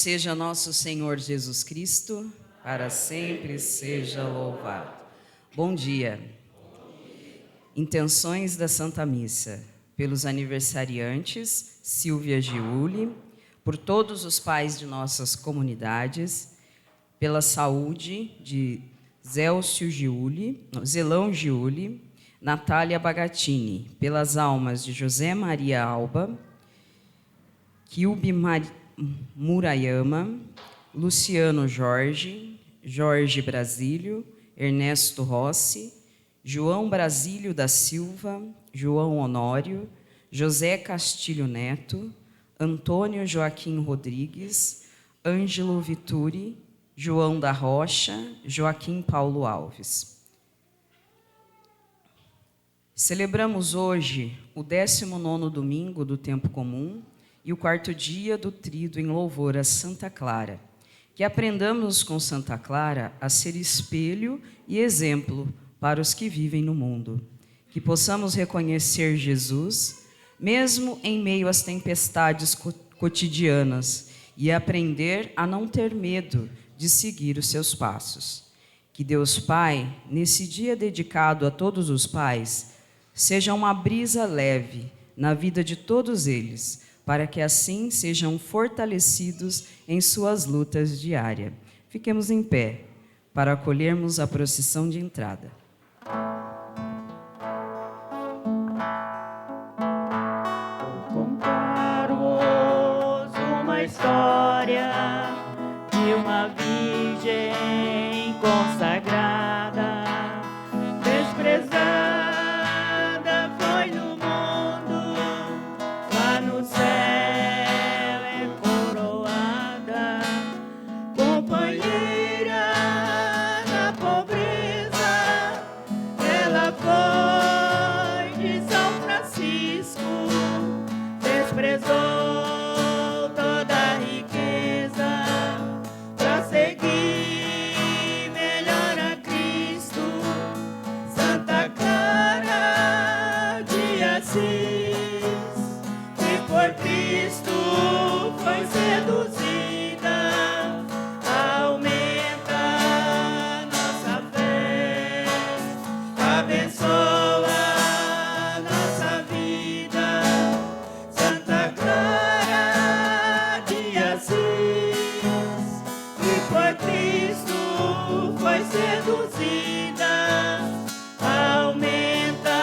Seja nosso Senhor Jesus Cristo, para sempre seja louvado. Bom dia. Intenções da Santa Missa. Pelos aniversariantes, Silvia Giuli, por todos os pais de nossas comunidades, pela saúde de Zelão Giuli, Natália Bagatini, pelas almas de José Maria Alba, Kilbi Murayama, Luciano Jorge Brasílio, Ernesto Rossi, João Brasílio da Silva, João Honório, José Castilho Neto, Antônio Joaquim Rodrigues, Ângelo Vituri, João da Rocha, Joaquim Paulo Alves. Celebramos hoje o 19º domingo do tempo comum e o 4º dia do Tríduo em louvor a Santa Clara. Que aprendamos com Santa Clara a ser espelho e exemplo para os que vivem no mundo. Que possamos reconhecer Jesus, mesmo em meio às tempestades cotidianas, e aprender a não ter medo de seguir os seus passos. Que Deus Pai, nesse dia dedicado a todos os pais, seja uma brisa leve na vida de todos eles, para que assim sejam fortalecidos em suas lutas diárias. Fiquemos em pé para acolhermos a procissão de entrada. Vou contar-vos uma história de uma virgem consagrada, desprezada foi no mundo, lá no céu é coroada, companheira na pobreza, ela foi de São Francisco, desprezou toda a riqueza para seguir melhor a Cristo. Santa Clara de Assis, que por Cristo foi seduzida, aumenta nossa fé, abençoa nossa vida. Santa Clara de Assis, que por Cristo foi seduzida, aumenta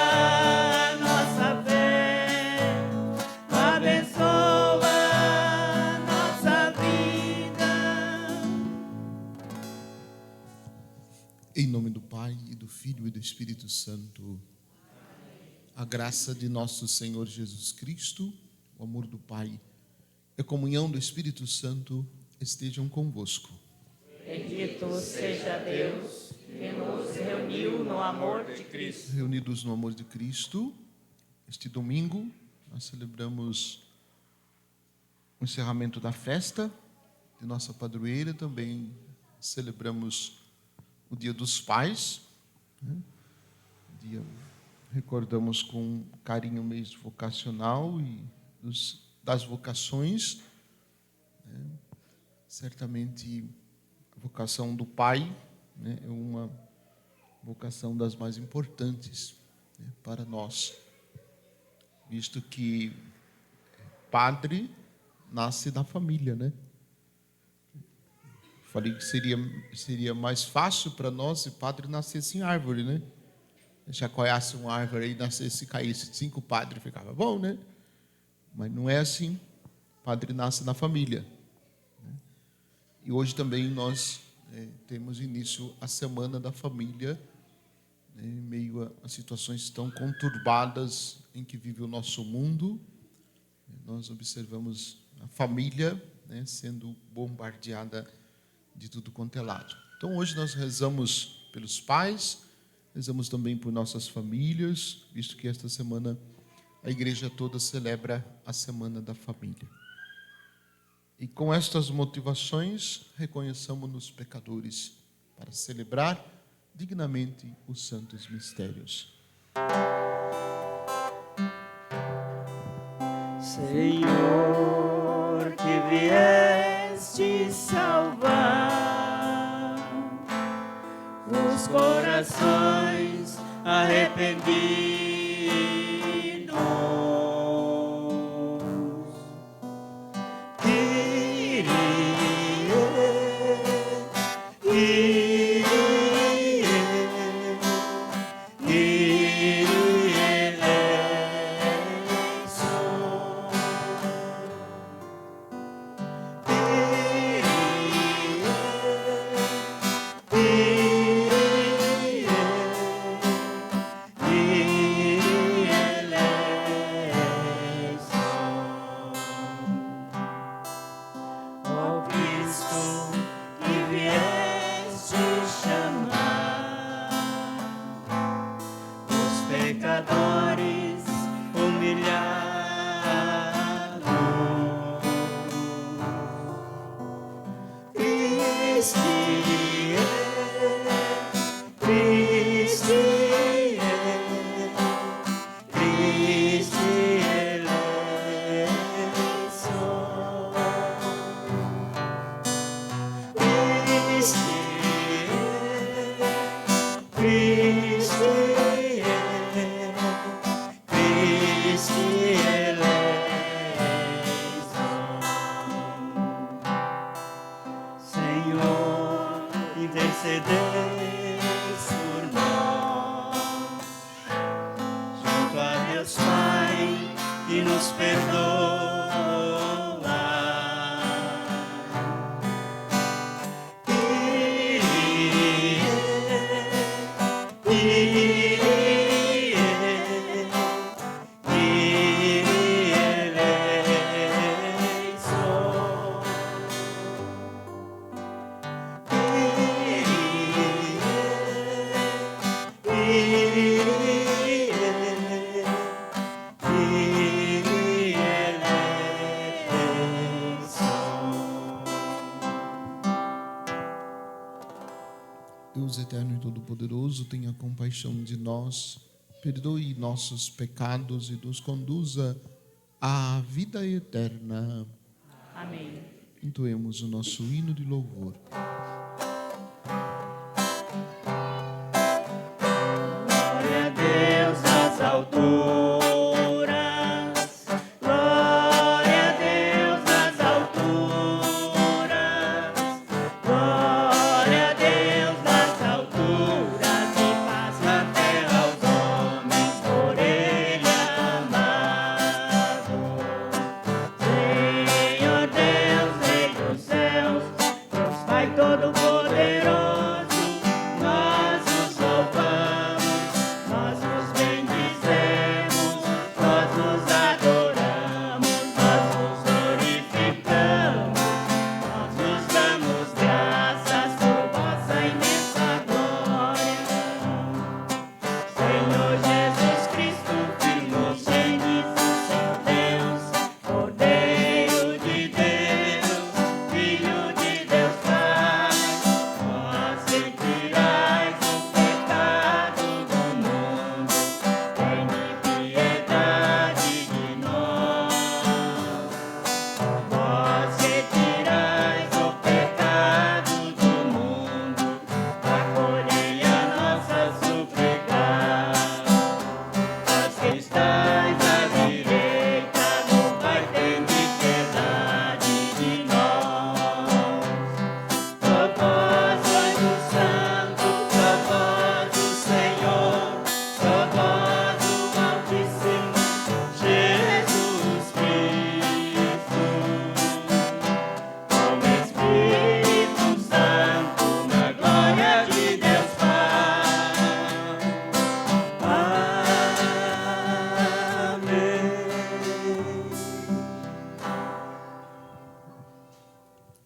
nossa fé, abençoa nossa vida. Em nome do Pai, e do Filho e do Espírito Santo. A graça de nosso Senhor Jesus Cristo, o amor do Pai e a comunhão do Espírito Santo estejam convosco. Bendito seja Deus que nos reuniu no amor de Cristo. Reunidos no amor de Cristo, este domingo nós celebramos o encerramento da festa de nossa padroeira, também celebramos o Dia dos Pais, né? Recordamos com carinho o mês vocacional e das vocações, né? Certamente a vocação do pai, né, é uma vocação das mais importantes, né, para nós, visto que padre nasce da família, né? Falei que seria mais fácil para nós se padre nascesse em árvore, né? Já conhece uma árvore aí, nascesse, caísse 5 padres, ficava bom, né? Mas não é assim. Padre nasce na família, né? E hoje também nós temos início a Semana da Família, né, em meio a situações tão conturbadas em que vive o nosso mundo. Nós observamos a família, né, sendo bombardeada de tudo quanto é lado. Então hoje nós rezamos pelos pais, rezamos também por nossas famílias, visto que esta semana a igreja toda celebra a Semana da Família. E com estas motivações, reconheçamos-nos pecadores para celebrar dignamente os santos mistérios. Senhor, que vieste vieste salvar os corações arrependidos. Deus eterno e todo-poderoso, tenha compaixão de nós, perdoe nossos pecados e nos conduza à vida eterna. Amém. Entoemos o nosso hino de louvor. Glória a Deus nas alturas.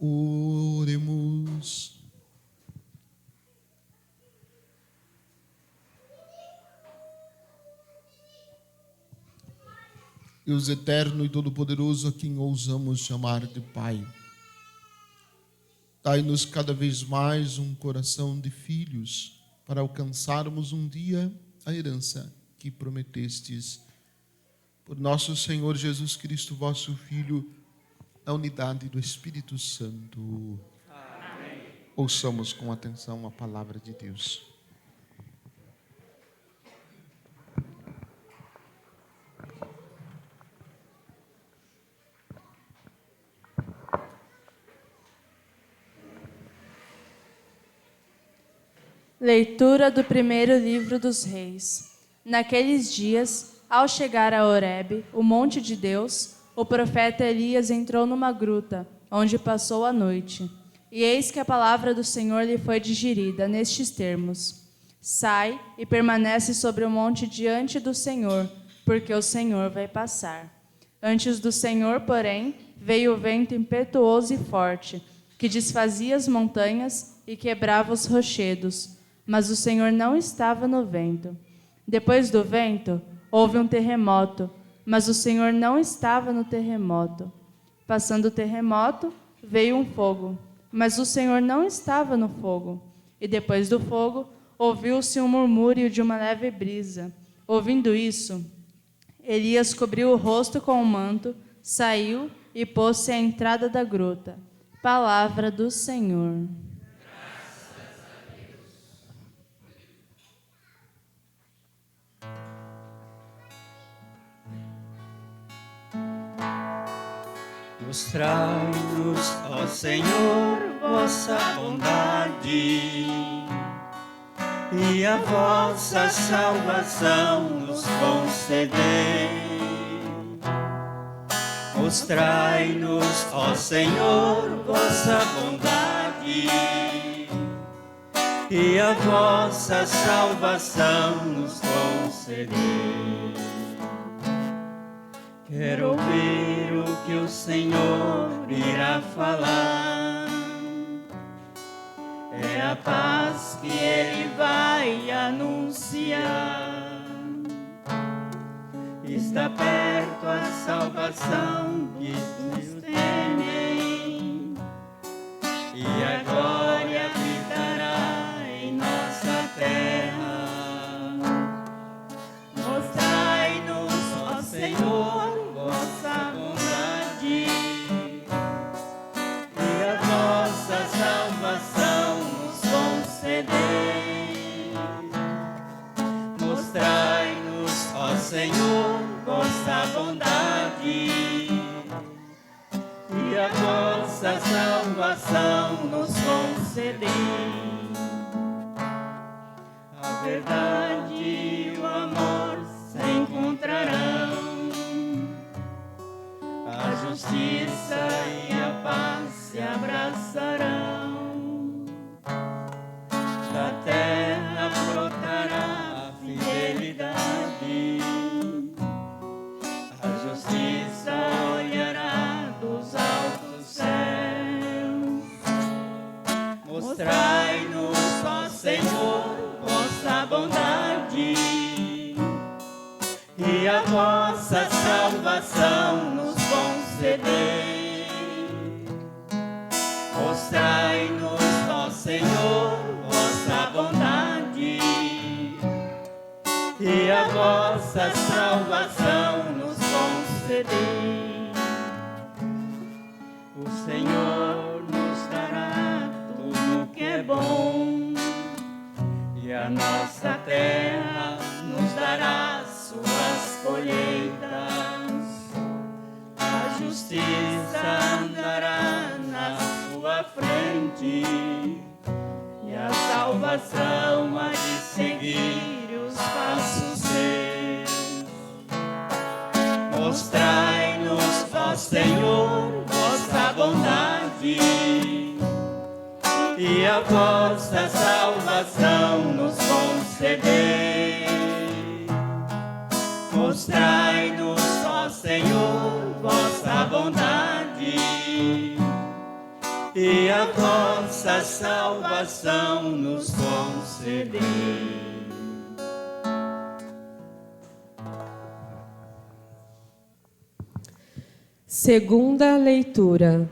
Oremos. Deus eterno e todo-poderoso, a quem ousamos chamar de Pai, dai-nos cada vez mais um coração de filhos para alcançarmos um dia a herança que prometestes. Por nosso Senhor Jesus Cristo, vosso Filho, a unidade do Espírito Santo. Amém. Ouçamos com atenção a palavra de Deus. Leitura do primeiro livro dos Reis. Naqueles dias, ao chegar a Horebe, o monte de Deus, o profeta Elias entrou numa gruta, onde passou a noite. E eis que a palavra do Senhor lhe foi digirida nestes termos: Sai e permanece sobre o monte diante do Senhor, porque o Senhor vai passar. Antes do Senhor, porém, veio o vento impetuoso e forte, que desfazia as montanhas e quebrava os rochedos. Mas o Senhor não estava no vento. Depois do vento, houve um terremoto, mas o Senhor não estava no terremoto. Passando o terremoto, veio um fogo, mas o Senhor não estava no fogo. E depois do fogo, ouviu-se um murmúrio de uma leve brisa. Ouvindo isso, Elias cobriu o rosto com um manto, saiu e pôs-se à entrada da gruta. Palavra do Senhor. Mostrai-nos, ó Senhor, vossa bondade e a vossa salvação nos concedei. Mostrai-nos, ó Senhor, vossa bondade e a vossa salvação nos concedei. Quero ouvir o que o Senhor irá falar. É a paz que Ele vai anunciar. Está perto a salvação que nos temem, e a glória habitará em nossa terra. Mostrai-nos, ó Senhor, vossa bondade e a vossa salvação nos concedei. Mostrai-nos, ó Senhor, vossa bondade e a vossa salvação nos concedei. A verdade e o amor se encontrarão, a justiça e a paz se abraçarão. Da terra brotará a fidelidade, a justiça olhará dos altos céus. Mostrai-nos, ó Senhor, vossa bondade e a vossa salvação nos concedei. Mostrai-nos, ó Senhor, vossa bondade e a vossa salvação nos concedei. O Senhor nos dará tudo que é bom, e a nossa terra nos dará suas colheitas. A justiça andará na sua frente, e a salvação há de seguir os passos seus. Mostrai-nos, ó Senhor, vossa bondade e a vossa salvação nos concedei. Mostrai-nos, ó Senhor, vossa bondade e a vossa salvação nos concedei. Segunda leitura.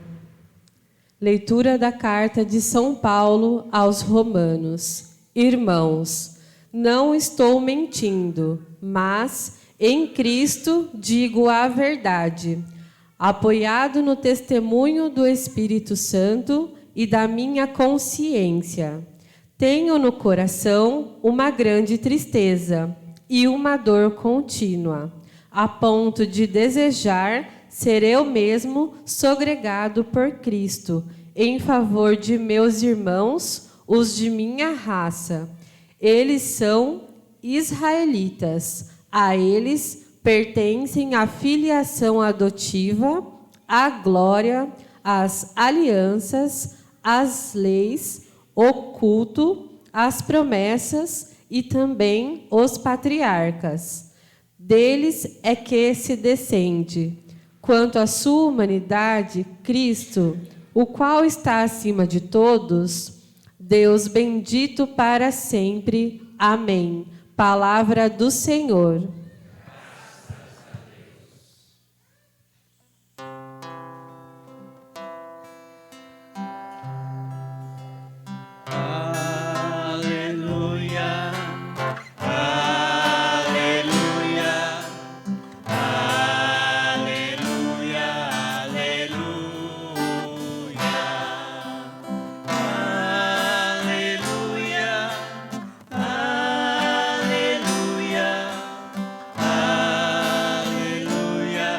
Leitura da carta de São Paulo aos Romanos. Irmãos, não estou mentindo, mas em Cristo digo a verdade. apoiado no testemunho do Espírito Santo e da minha consciência. Tenho no coração uma grande tristeza e uma dor contínua, a ponto de desejar ser eu mesmo sogregado por Cristo, em favor de meus irmãos, os de minha raça. Eles são israelitas. A eles pertencem a filiação adotiva, a glória, as alianças, as leis, o culto, as promessas e também os patriarcas. Deles é que se descende. Quanto à sua humanidade, Cristo, o qual está acima de todos, Deus bendito para sempre. Amém. Palavra do Senhor. Aleluia, aleluia, aleluia, aleluia, aleluia, aleluia, aleluia,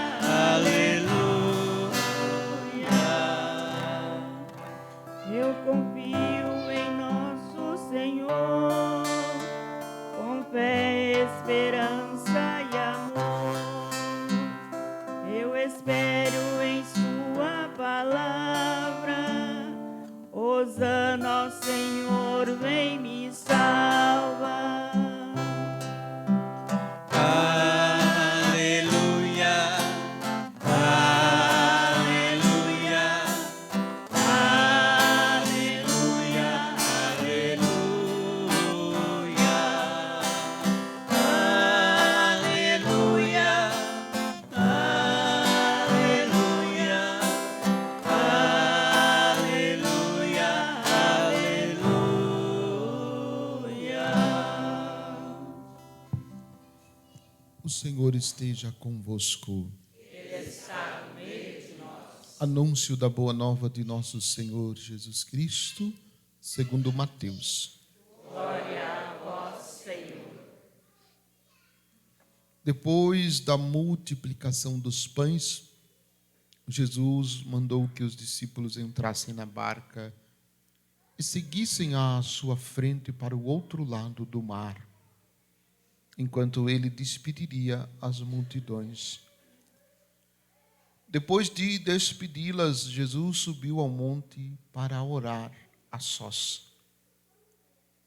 aleluia. Eu confio em nosso Senhor, com fé, esperança e amor. Eu espero em sua palavra. Hosana ao Senhor, vem me salvar. Aleluia, aleluia, aleluia, aleluia, aleluia, aleluia, aleluia, aleluia. O Senhor esteja convosco. Ele está no meio de nós. Anúncio da boa nova de nosso Senhor Jesus Cristo, segundo Mateus. Glória a vós, Senhor. Depois da multiplicação dos pães, Jesus mandou que os discípulos entrassem na barca e seguissem à sua frente para o outro lado do mar, enquanto ele despediria as multidões. Depois de despedi-las, Jesus subiu ao monte para orar a sós.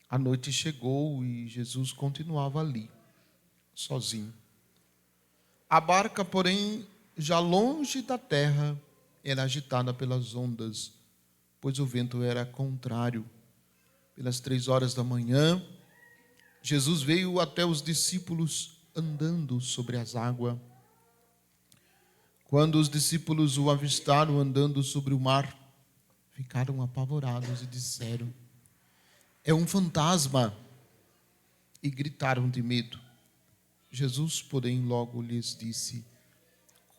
A noite chegou e Jesus continuava ali, sozinho. A barca, porém, já longe da terra, era agitada pelas ondas, pois o vento era contrário. Pelas 3 horas da manhã, Jesus veio até os discípulos andando sobre as águas. Quando os discípulos o avistaram andando sobre o mar, ficaram apavorados e disseram: "É um fantasma!" E gritaram de medo. Jesus, porém, logo lhes disse: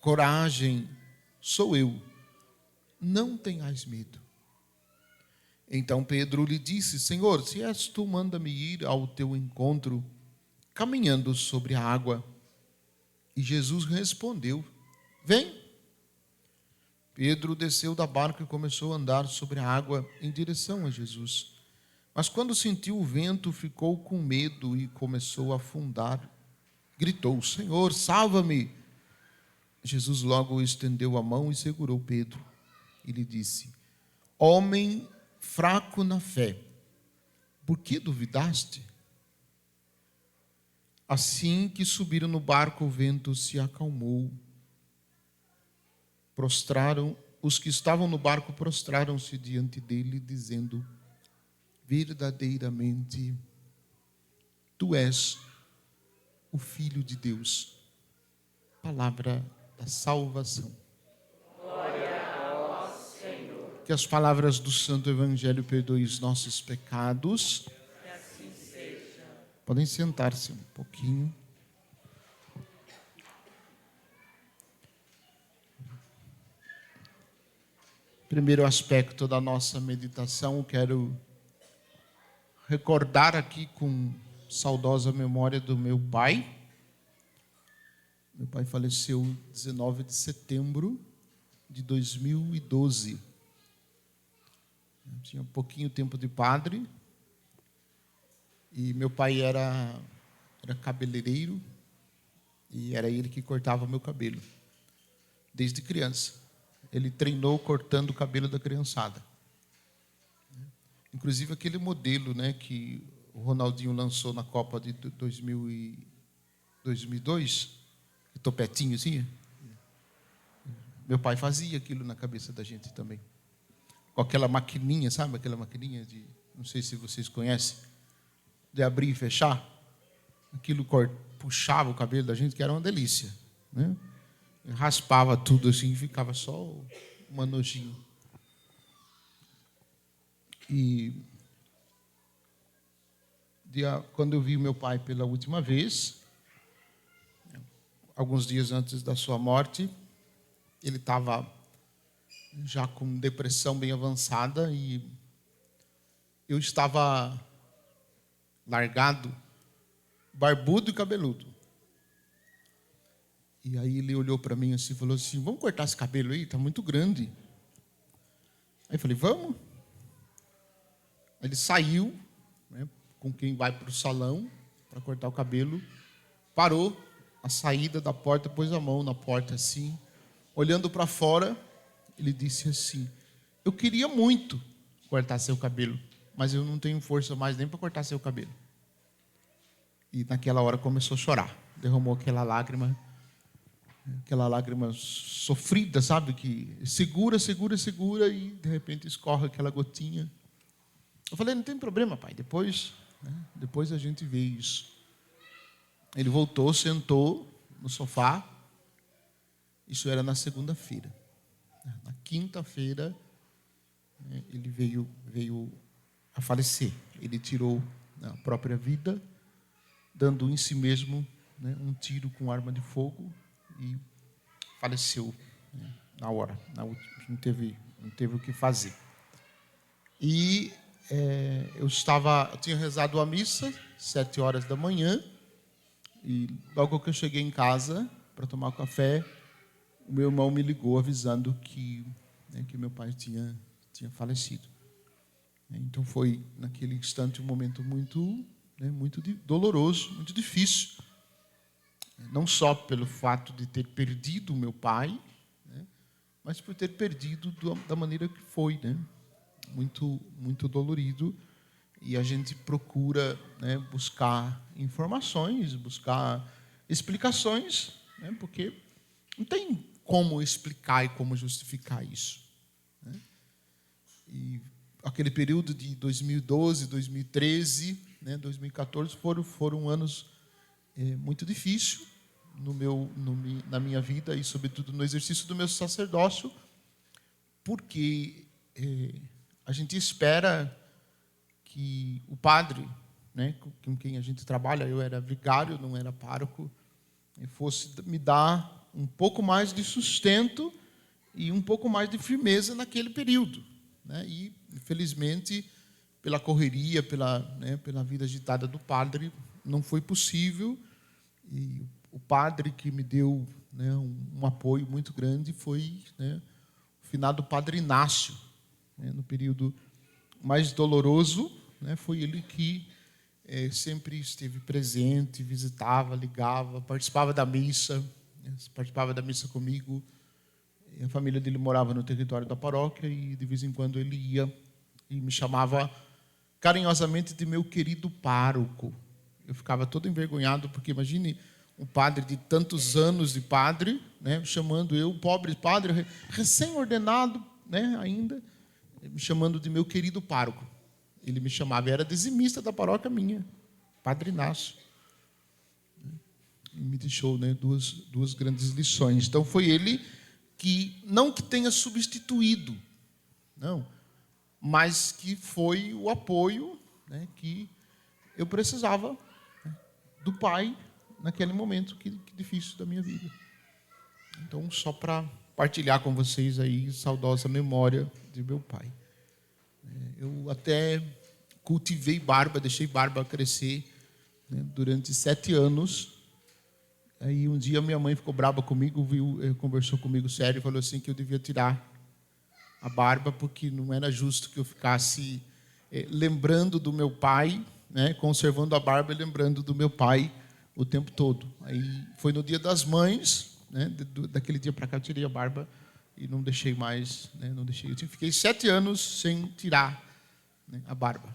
"Coragem, sou eu, não tenhais medo." Então Pedro lhe disse: "Senhor, se és tu, manda-me ir ao teu encontro, caminhando sobre a água." E Jesus respondeu: "Vem." Pedro desceu da barca e começou a andar sobre a água em direção a Jesus. Mas quando sentiu o vento, ficou com medo e começou a afundar. Gritou: "Senhor, salva-me!" Jesus logo estendeu a mão e segurou Pedro. E lhe disse: "Homem fraco na fé, por que duvidaste?" Assim que subiram no barco, o vento se acalmou. Os que estavam no barco prostraram-se diante dele, dizendo: "Verdadeiramente, tu és o Filho de Deus." Palavra da salvação. Glória a vós, Senhor. Que as palavras do Santo Evangelho perdoem os nossos pecados. Que assim seja. Podem sentar-se um pouquinho. primeiro aspecto da nossa meditação, eu quero recordar aqui com saudosa memória do meu pai. Meu pai faleceu 19 de setembro de 2012. Eu tinha pouquinho tempo de padre. E meu pai era cabeleireiro. E era ele que cortava meu cabelo. Desde criança. Ele treinou cortando o cabelo da criançada. Inclusive aquele modelo, né, que o Ronaldinho lançou na Copa de 2002, o topetinho assim. Meu pai fazia aquilo na cabeça da gente também. Com aquela maquininha, sabe? Aquela maquininha de, não sei se vocês conhecem, de abrir e fechar. Aquilo puxava o cabelo da gente, que era uma delícia, né? Raspava tudo assim e ficava só uma nojinho. E quando eu vi meu pai pela última vez, alguns dias antes da sua morte, ele estava já com depressão bem avançada e eu estava largado, barbudo e cabeludo. E aí ele olhou para mim assim e falou assim: vamos cortar esse cabelo aí, está muito grande. Aí eu falei: vamos. Aí ele saiu, né, com quem vai para o salão para cortar o cabelo, parou a saída da porta, pôs a mão na porta assim, olhando para fora, ele disse assim: eu queria muito cortar seu cabelo, mas eu não tenho força mais nem para cortar seu cabelo. E naquela hora começou a chorar, derramou aquela lágrima sofrida, sabe, que segura e de repente escorre aquela gotinha. Eu falei: não tem problema, pai, depois a gente vê isso. Ele voltou, sentou no sofá. Isso era na segunda-feira. Na quinta-feira, ele veio a falecer. Ele tirou a própria vida, dando em si mesmo, né, um tiro com arma de fogo e faleceu, né, na hora. Não teve o que fazer. E eu tinha rezado a missa 7h da manhã e logo que eu cheguei em casa para tomar café, o meu irmão me ligou avisando que meu pai tinha falecido. Então foi naquele instante um momento muito doloroso, muito difícil, não só pelo fato de ter perdido o meu pai, né, mas por ter perdido da maneira que foi, né? Muito, muito dolorido. E a gente procura, né, buscar informações, buscar explicações, né, porque não tem como explicar e como justificar isso, né? E aquele período de 2012, 2013, né, 2014 foram anos muito difíceis na minha vida e, sobretudo, no exercício do meu sacerdócio, porque a gente espera que o padre, né, com quem a gente trabalha, eu era vigário, não era pároco, fosse me dar um pouco mais de sustento e um pouco mais de firmeza naquele período, né? E, infelizmente, pela correria, pela vida agitada do padre, não foi possível. E o padre que me deu, né, um apoio muito grande foi, né, o finado Padre Inácio, né, no período mais doloroso, né, foi ele que sempre esteve presente, visitava, ligava, participava da missa comigo. E a família dele morava no território da paróquia e de vez em quando ele ia e me chamava carinhosamente de meu querido pároco. Eu ficava todo envergonhado, porque imagine um padre de tantos anos de padre, né, chamando eu, pobre padre, recém-ordenado, né, ainda, me chamando de meu querido pároco. Ele me chamava, era dizimista da paróquia minha, Padre Inácio. E me deixou, né, duas grandes lições. Então foi ele que, não que tenha substituído, não, mas que foi o apoio, né, que eu precisava, né, do pai naquele momento que difícil da minha vida. Então, só para partilhar com vocês aí a saudosa memória de meu pai. Eu até cultivei barba, deixei barba crescer, né, durante 7 anos. Aí um dia minha mãe ficou brava comigo, conversou comigo sério e falou assim que eu devia tirar a barba porque não era justo que eu ficasse lembrando do meu pai, né, conservando a barba e lembrando do meu pai o tempo todo. Aí foi no Dia das Mães, né, daquele dia para cá eu tirei a barba e não deixei mais, né, não deixei. Eu fiquei 7 anos sem tirar, né, a barba.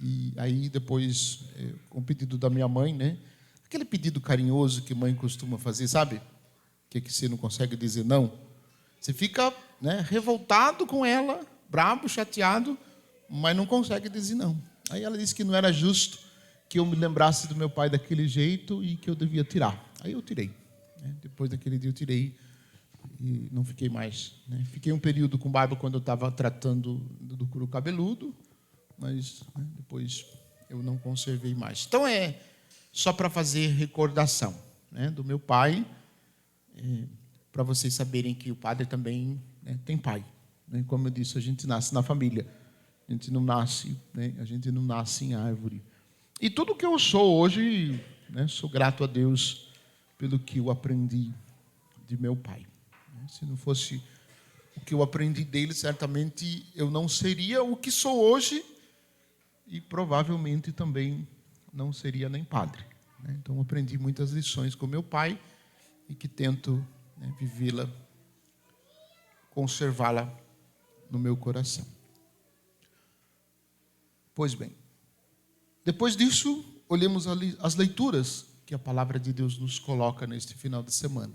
E aí depois, com o pedido da minha mãe, né, aquele pedido carinhoso que mãe costuma fazer, sabe? Que você não consegue dizer não. Você fica, né, revoltado com ela, bravo, chateado, mas não consegue dizer não. Aí ela disse que não era justo que eu me lembrasse do meu pai daquele jeito e que eu devia tirar. Aí eu tirei, né? Depois daquele dia eu tirei e não fiquei mais, né? Fiquei um período com barba quando eu estava tratando do couro cabeludo, mas, né, depois eu não conservei mais. Então só para fazer recordação, né, do meu pai, para vocês saberem que o padre também, né, tem pai, né? Como eu disse, a gente nasce na família, a gente não nasce, né, a gente não nasce em árvore. E tudo que eu sou hoje, né, sou grato a Deus pelo que eu aprendi de meu pai. Se não fosse o que eu aprendi dele, certamente eu não seria o que sou hoje e provavelmente também não seria nem padre, né? Então, aprendi muitas lições com meu pai e que tento, né, vivê-la, conservá-la no meu coração. Pois bem, depois disso, olhemos as leituras que a palavra de Deus nos coloca neste final de semana.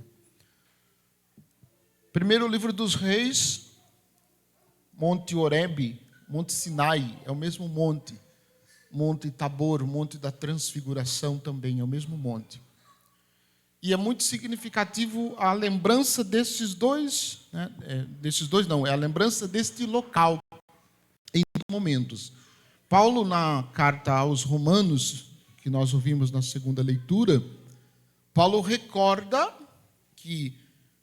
Primeiro, o livro dos Reis, Monte Horebe, Monte Sinai, é o mesmo monte. Monte Tabor, Monte da Transfiguração também, é o mesmo monte. E é muito significativo a lembrança desses dois, né? É a lembrança deste local em momentos. Paulo, na carta aos Romanos, que nós ouvimos na segunda leitura, Paulo recorda que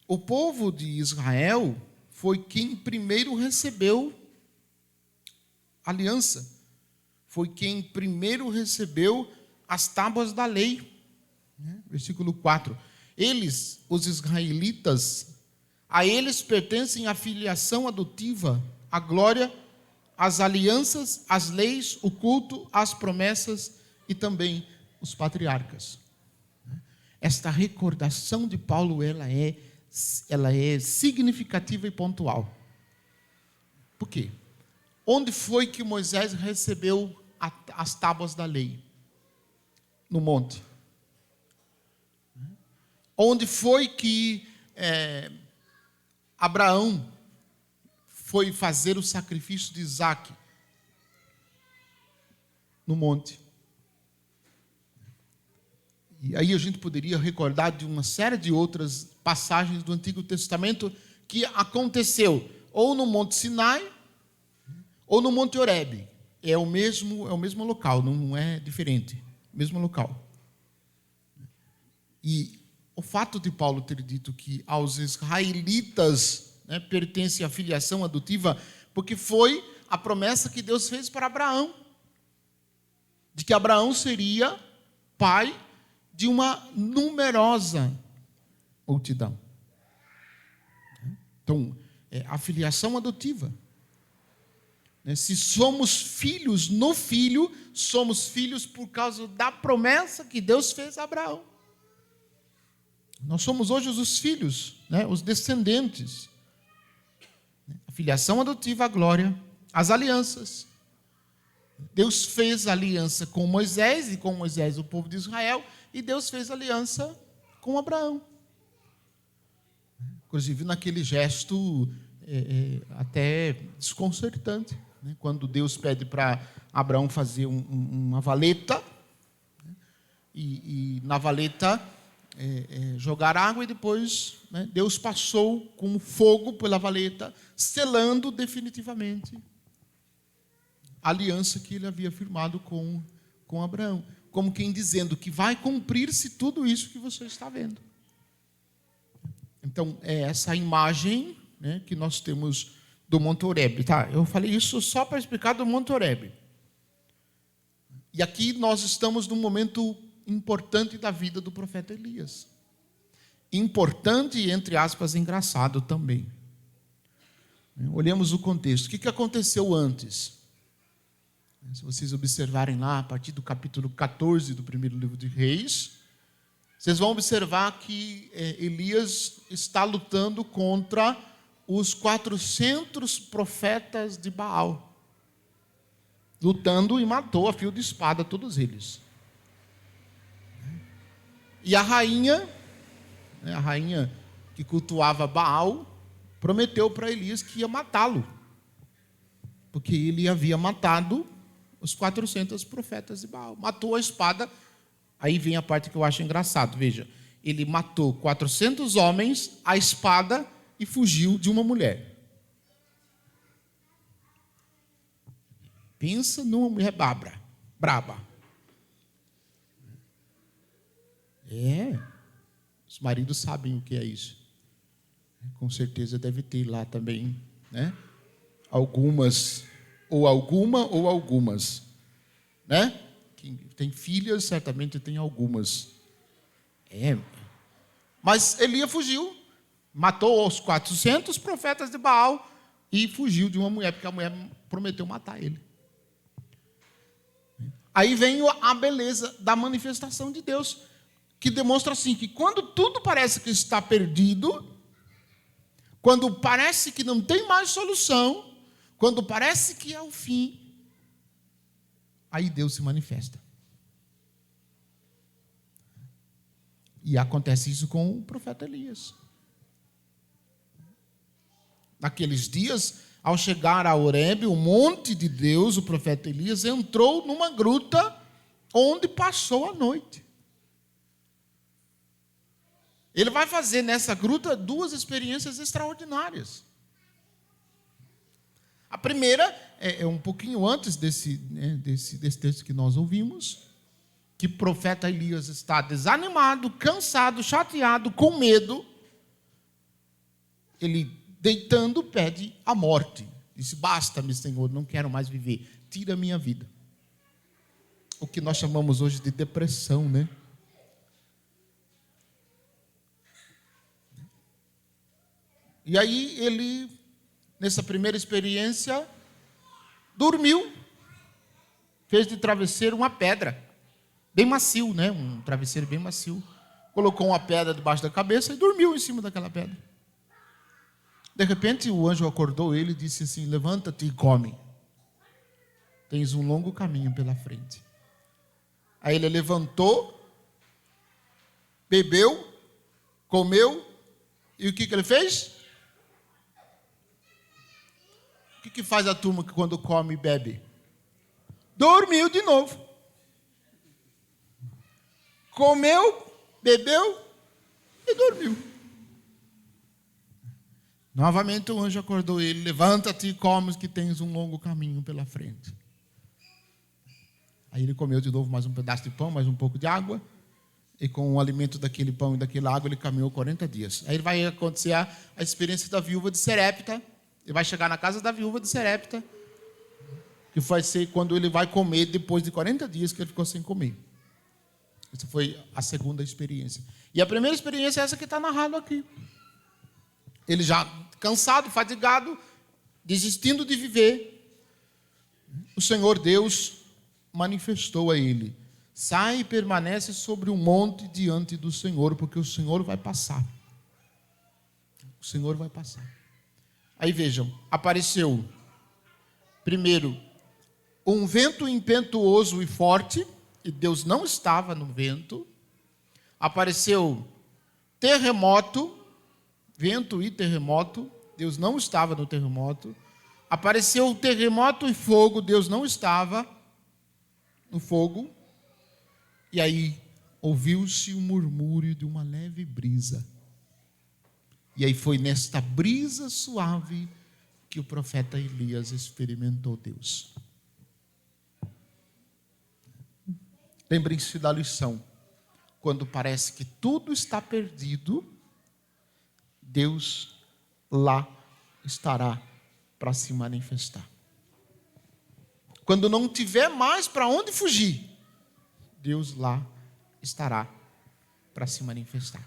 o povo de Israel foi quem primeiro recebeu aliança. Foi quem primeiro recebeu as tábuas da lei. Versículo 4. Eles, os israelitas, a eles pertencem a filiação adotiva, a glória, as alianças, as leis, o culto, as promessas e também os patriarcas. Esta recordação de Paulo, ela é significativa e pontual. Por quê? Onde foi que Moisés recebeu as tábuas da lei? No monte. Onde foi que Abraão foi fazer o sacrifício de Isaque? No monte. E aí a gente poderia recordar de uma série de outras passagens do Antigo Testamento que aconteceu ou no Monte Sinai ou no Monte Horebe. É o mesmo local, não é diferente. Mesmo local. E o fato de Paulo ter dito que aos israelitas, né, pertence a filiação adotiva, porque foi a promessa que Deus fez para Abraão, de que Abraão seria pai de uma numerosa multidão. Então, a filiação adotiva. Se somos filhos no Filho, somos filhos por causa da promessa que Deus fez a Abraão. Nós somos hoje os filhos, né, os descendentes. A filiação adotiva, a glória, as alianças. Deus fez aliança com Moisés, e com Moisés o povo de Israel, e Deus fez aliança com Abraão. Inclusive naquele gesto até desconcertante, né? Quando Deus pede para Abraão fazer uma valeta, né? e na valeta jogar água, e depois, né, Deus passou com fogo pela valeta, selando definitivamente a aliança que ele havia firmado com Abraão, como quem dizendo que vai cumprir-se tudo isso que você está vendo. Então, é essa imagem, né, que nós temos do Monte Horebe. Tá? Eu falei isso só para explicar do Monte Horebe. E aqui nós estamos num momento importante da vida do profeta Elias. Importante e, entre aspas, engraçado também. Olhemos o contexto. O que aconteceu antes? Se vocês observarem lá, a partir do capítulo 14 do primeiro livro de Reis, vocês vão observar que Elias está lutando contra os 400 profetas de Baal. Lutando e matou a fio de espada todos eles. E a rainha que cultuava Baal, prometeu para Elias que ia matá-lo. Porque ele havia matado os 400 profetas de Baal. Matou a espada. Aí vem a parte que eu acho engraçado. Veja, ele matou 400 homens, a espada, e fugiu de uma mulher. Pensa numa mulher braba. Os maridos sabem o que é isso. Com certeza deve ter lá também, né? Algumas, ou algumas, né? Quem tem filhas, certamente tem algumas. Mas Elias fugiu, matou os 400 profetas de Baal e fugiu de uma mulher, porque a mulher prometeu matar ele. Aí vem a beleza da manifestação de Deus, que demonstra assim, que quando tudo parece que está perdido, quando parece que não tem mais solução, quando parece que é o fim, aí Deus se manifesta. E acontece isso com o profeta Elias. Naqueles dias, ao chegar a Horebe, o monte de Deus, o profeta Elias entrou numa gruta onde passou a noite. Ele vai fazer nessa gruta 2 experiências extraordinárias. A primeira é um pouquinho antes desse texto que nós ouvimos, que o profeta Elias está desanimado, cansado, chateado, com medo. Ele, deitando, pede a morte. Disse: basta-me, Senhor, não quero mais viver. Tira a minha vida. O que nós chamamos hoje de depressão, né? E aí ele, nessa primeira experiência, dormiu. Fez de travesseiro uma pedra. Bem macio, né? Um travesseiro bem macio. Colocou uma pedra debaixo da cabeça e dormiu em cima daquela pedra. De repente, o anjo acordou ele e disse assim: levanta-te e come. Tens um longo caminho pela frente. Aí ele levantou, bebeu, comeu, e o que ele fez? O que faz a turma que quando come e bebe? Dormiu de novo. Comeu, bebeu e dormiu. Novamente o anjo acordou ele: levanta-te e come, que tens um longo caminho pela frente. Aí ele comeu de novo mais um pedaço de pão, mais um pouco de água, e com o alimento daquele pão e daquela água ele caminhou 40 dias. Aí vai acontecer a experiência da viúva de Serepta. Ele vai chegar na casa da viúva de Serepta, que vai ser quando ele vai comer depois de 40 dias que ele ficou sem comer. Essa foi a segunda experiência. E a primeira experiência é essa que está narrado aqui. Ele já cansado, fadigado, desistindo de viver, o Senhor Deus manifestou a ele: sai e permanece sobre um monte diante do Senhor, porque o Senhor vai passar. O Senhor vai passar. Aí vejam, apareceu primeiro um vento impetuoso e forte, e Deus não estava no vento. Apareceu terremoto, vento e terremoto, Deus não estava no terremoto. Apareceu terremoto e fogo, Deus não estava no fogo. E aí ouviu-se um murmúrio de uma leve brisa. E aí foi nesta brisa suave que o profeta Elias experimentou Deus. Lembrem-se da lição. Quando parece que tudo está perdido, Deus lá estará para se manifestar. Quando não tiver mais para onde fugir, Deus lá estará para se manifestar.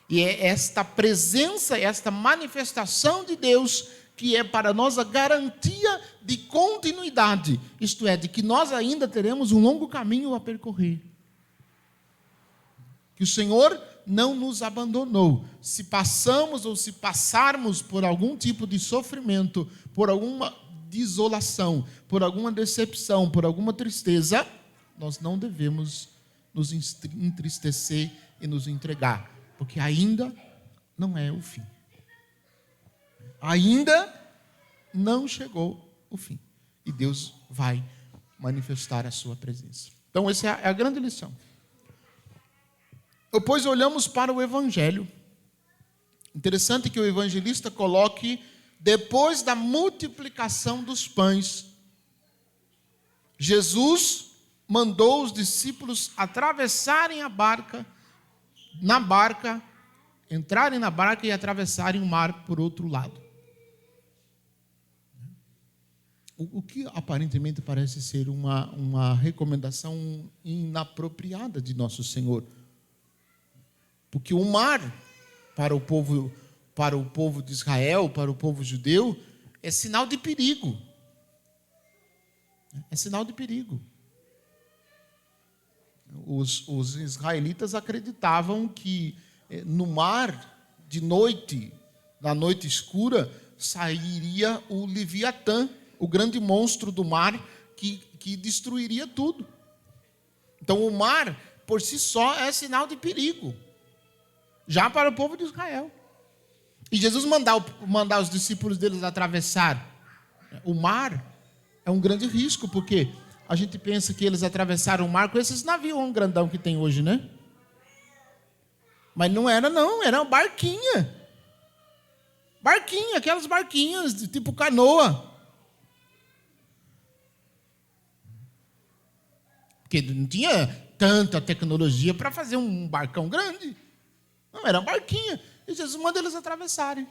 E é esta presença, esta manifestação de Deus que é para nós a garantia de continuidade, isto é, de que nós ainda teremos um longo caminho a percorrer. Que o Senhor não nos abandonou. Se passamos ou se passarmos por algum tipo de sofrimento, por alguma desolação, por alguma decepção, por alguma tristeza, nós não devemos nos entristecer e nos entregar, porque ainda não é o fim. Ainda não chegou o fim. E Deus vai manifestar a sua presença. Então, essa é a grande lição. Depois olhamos para o Evangelho. Interessante que o evangelista coloque, depois da multiplicação dos pães, Jesus mandou os discípulos atravessarem a barca, entrarem na barca e atravessarem o mar por outro lado. O que aparentemente parece ser uma recomendação inapropriada de Nosso Senhor. Porque o mar, para o povo de Israel, para o povo judeu, é sinal de perigo. É sinal de perigo. Os israelitas acreditavam que no mar, de noite, na noite escura, sairia o Leviatã, o grande monstro do mar que destruiria tudo. Então o mar, por si só, é sinal de perigo, já para o povo de Israel. E Jesus mandar os discípulos deles atravessar o mar é um grande risco, porque a gente pensa que eles atravessaram o mar com esses navios grandão que tem hoje, né? Mas não, era uma barquinha. Barquinha, aquelas barquinhas de tipo canoa. Porque não tinha tanta tecnologia para fazer um barcão grande. Não, era uma barquinha. E Jesus manda eles atravessarem.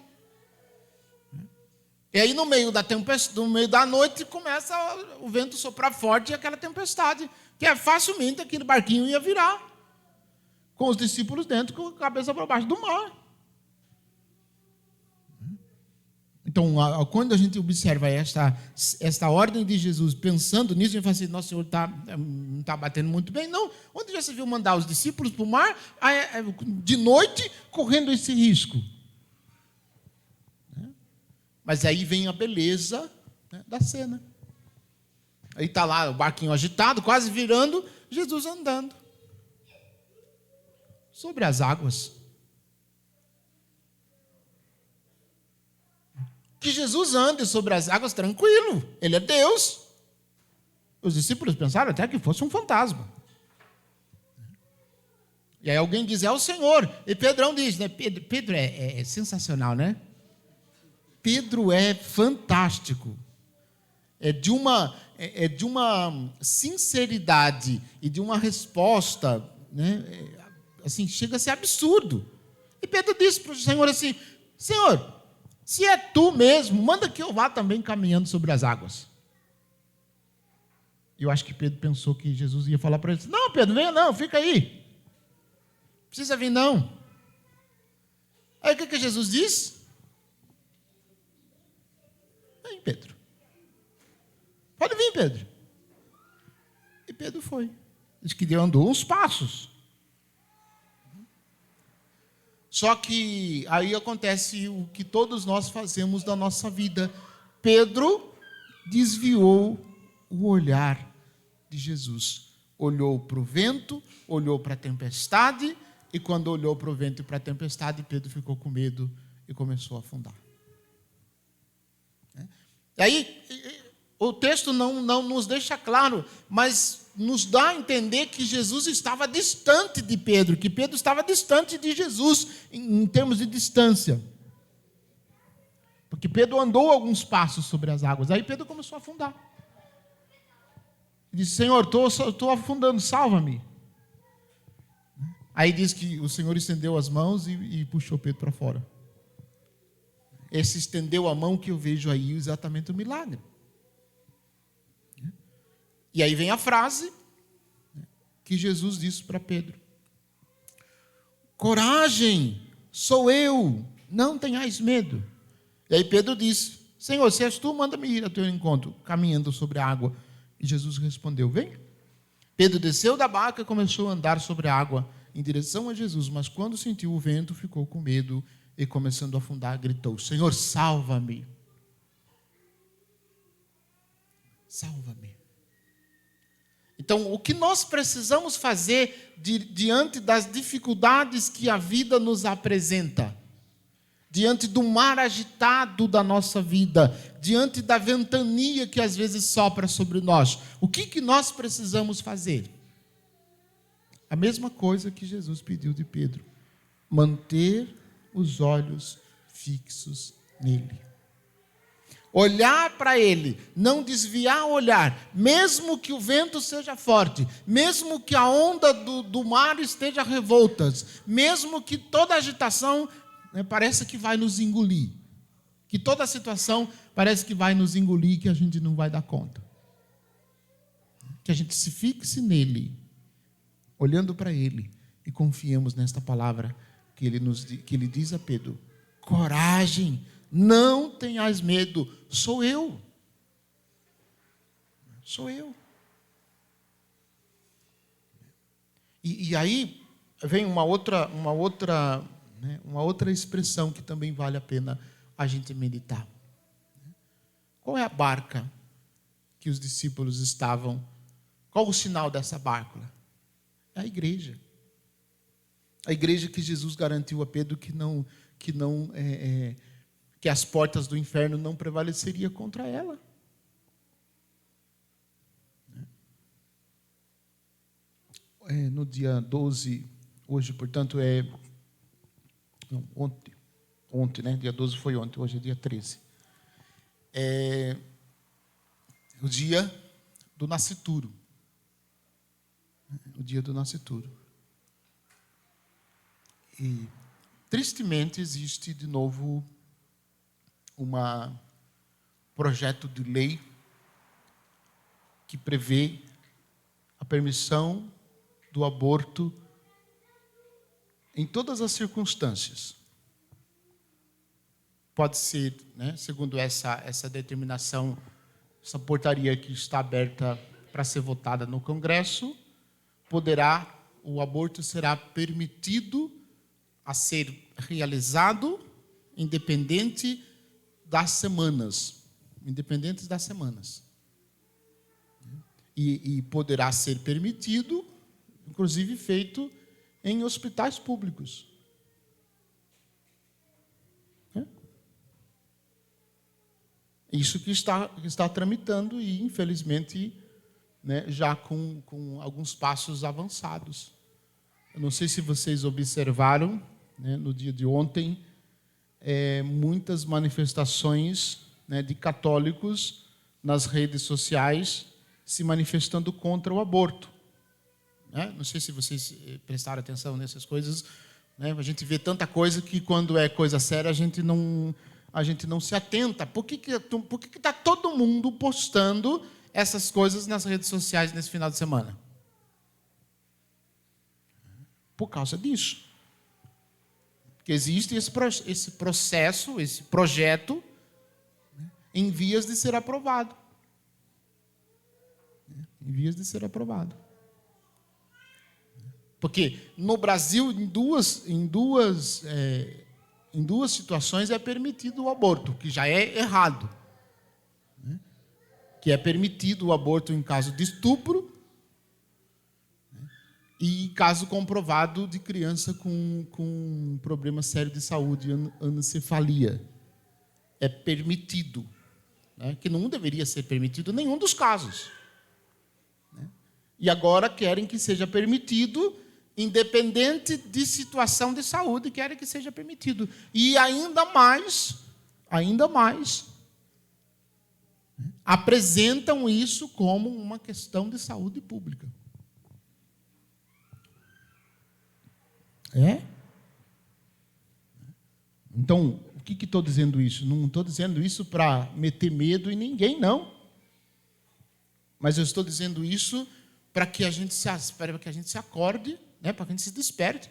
E aí, no meio da tempestade, no meio da noite, começa o vento soprar forte e aquela tempestade, que é facilmente aquele barquinho ia virar, com os discípulos dentro, com a cabeça para baixo do mar. Então, quando a gente observa esta ordem de Jesus, pensando nisso, a gente fala assim, nosso Senhor não está batendo muito bem. Não, onde já se viu mandar os discípulos para o mar, de noite, correndo esse risco? Mas aí vem a beleza, né, da cena. Aí está lá o barquinho agitado, quase virando, Jesus andando sobre as águas. Que Jesus ande sobre as águas tranquilo, Ele é Deus. Os discípulos pensaram até que fosse um fantasma. E aí alguém diz, é o Senhor. E Pedrão diz, né? Pedro é sensacional, né? Pedro é fantástico. É de uma sinceridade e de uma resposta, né? Assim, chega a ser absurdo. E Pedro disse para o Senhor assim, Senhor, se é tu mesmo, manda que eu vá também caminhando sobre as águas. Eu acho que Pedro pensou que Jesus ia falar para ele, não, Pedro, venha não, fica aí. Não precisa vir não. Aí o que Jesus disse? Vem, Pedro. Pode vir, Pedro. E Pedro foi. Diz que ele andou uns passos. Só que aí acontece o que todos nós fazemos da nossa vida. Pedro desviou o olhar de Jesus. Olhou para o vento, olhou para a tempestade, e quando olhou para o vento e para a tempestade, Pedro ficou com medo e começou a afundar. E aí, o texto não nos deixa claro, mas nos dá a entender que Jesus estava distante de Pedro, que Pedro estava distante de Jesus, em termos de distância. Porque Pedro andou alguns passos sobre as águas, aí Pedro começou a afundar. Ele disse, Senhor, estou afundando, salva-me. Aí diz que o Senhor estendeu as mãos e puxou Pedro para fora. esse estendeu a mão que eu vejo aí exatamente o milagre. E aí vem a frase que Jesus disse para Pedro: coragem, sou eu, não tenhais medo. E aí Pedro disse: Senhor, se és tu, manda-me ir ao teu encontro, caminhando sobre a água. E Jesus respondeu: vem. Pedro desceu da barca e começou a andar sobre a água em direção a Jesus, mas quando sentiu o vento, ficou com medo e, começando a afundar, gritou: Senhor, salva-me. Salva-me. Então, o que nós precisamos fazer diante das dificuldades que a vida nos apresenta, diante do mar agitado da nossa vida, diante da ventania que às vezes sopra sobre nós, o que nós precisamos fazer? A mesma coisa que Jesus pediu de Pedro: manter os olhos fixos nele. Olhar para ele, não desviar o olhar, mesmo que o vento seja forte, mesmo que a onda do mar esteja revoltas, mesmo que toda a agitação parece que vai nos engolir, que toda a situação parece que vai nos engolir, que a gente não vai dar conta. Que a gente se fixe nele, olhando para ele, e confiemos nesta palavra que ele diz a Pedro: coragem, não tenhas medo, sou eu. Sou eu. E aí vem uma outra expressão que também vale a pena a gente meditar. Qual é a barca que os discípulos estavam? Qual o sinal dessa barca? É a igreja. A igreja que Jesus garantiu a Pedro que as portas do inferno não prevaleceriam contra ela. No dia 12, hoje, portanto, ontem, né? Dia 12 foi ontem, hoje é dia 13. O dia do nascituro. O dia do nascituro. E, tristemente, existe de novo projeto de lei que prevê a permissão do aborto em todas as circunstâncias. Pode ser, segundo essa determinação, essa portaria que está aberta para ser votada no Congresso, o aborto será permitido a ser realizado independentes das semanas. E poderá ser permitido, inclusive feito em hospitais públicos. Isso que está tramitando e, infelizmente, já com alguns passos avançados. Eu não sei se vocês observaram, no dia de ontem, muitas manifestações de católicos nas redes sociais se manifestando contra o aborto. Não sei se vocês prestaram atenção nessas coisas. A gente vê tanta coisa que, quando é coisa séria, a gente não se atenta. Por que está todo mundo postando essas coisas nas redes sociais nesse final de semana? Por causa disso. Porque existe esse processo, esse projeto, em vias de ser aprovado. Em vias de ser aprovado. Porque no Brasil, em duas situações é permitido o aborto, que já é errado. Que é permitido o aborto em caso de estupro e caso comprovado de criança com problema sério de saúde, anencefalia. É permitido. Que não deveria ser permitido em nenhum dos casos. E agora querem que seja permitido, independente de situação de saúde, querem que seja permitido. E ainda mais, apresentam isso como uma questão de saúde pública. Então, por que estou dizendo isso? Não estou dizendo isso para meter medo em ninguém, não. Mas eu estou dizendo isso para que a gente se acorde, né? Para que a gente se desperte.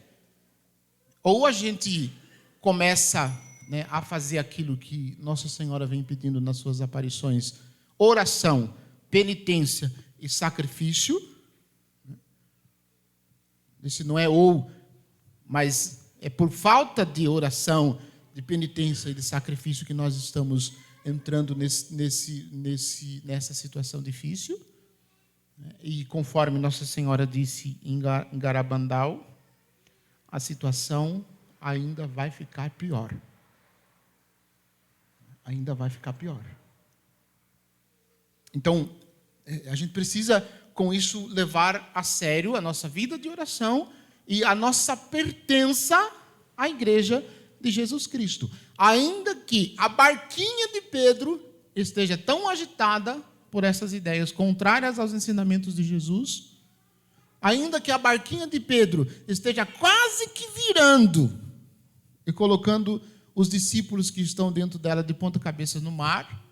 Ou a gente começa, né, a fazer aquilo que Nossa Senhora vem pedindo nas suas aparições: oração, penitência e sacrifício. Esse não é ou, mas é por falta de oração, de penitência e de sacrifício que nós estamos entrando nessa situação difícil. E conforme Nossa Senhora disse em Garabandal, a situação ainda vai ficar pior. Ainda vai ficar pior. Então, a gente precisa, com isso, levar a sério a nossa vida de oração e a nossa pertença à Igreja de Jesus Cristo. Ainda que a barquinha de Pedro esteja tão agitada por essas ideias contrárias aos ensinamentos de Jesus, ainda que a barquinha de Pedro esteja quase que virando e colocando os discípulos que estão dentro dela de ponta cabeça no mar,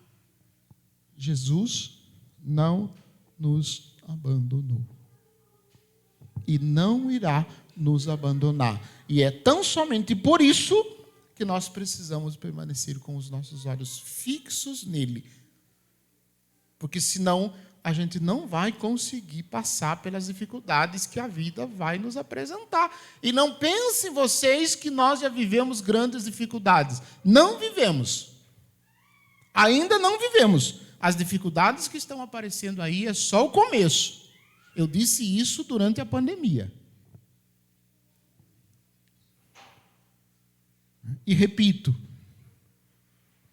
Jesus não nos abandonou. E não irá nos abandonar. E é tão somente por isso que nós precisamos permanecer com os nossos olhos fixos nele. Porque senão a gente não vai conseguir passar pelas dificuldades que a vida vai nos apresentar. E não pensem vocês que nós já vivemos grandes dificuldades. Não vivemos. Ainda não vivemos. As dificuldades que estão aparecendo aí é só o começo. Eu disse isso durante a pandemia. E repito,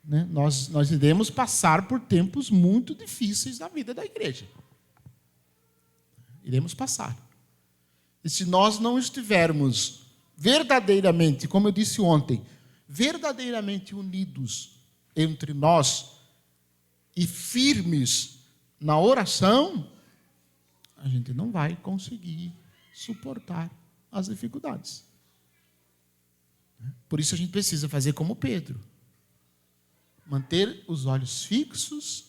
né, nós iremos passar por tempos muito difíceis na vida da igreja. Iremos passar. E se nós não estivermos verdadeiramente, como eu disse ontem, verdadeiramente unidos entre nós e firmes na oração, a gente não vai conseguir suportar as dificuldades. Por isso a gente precisa fazer como Pedro. Manter os olhos fixos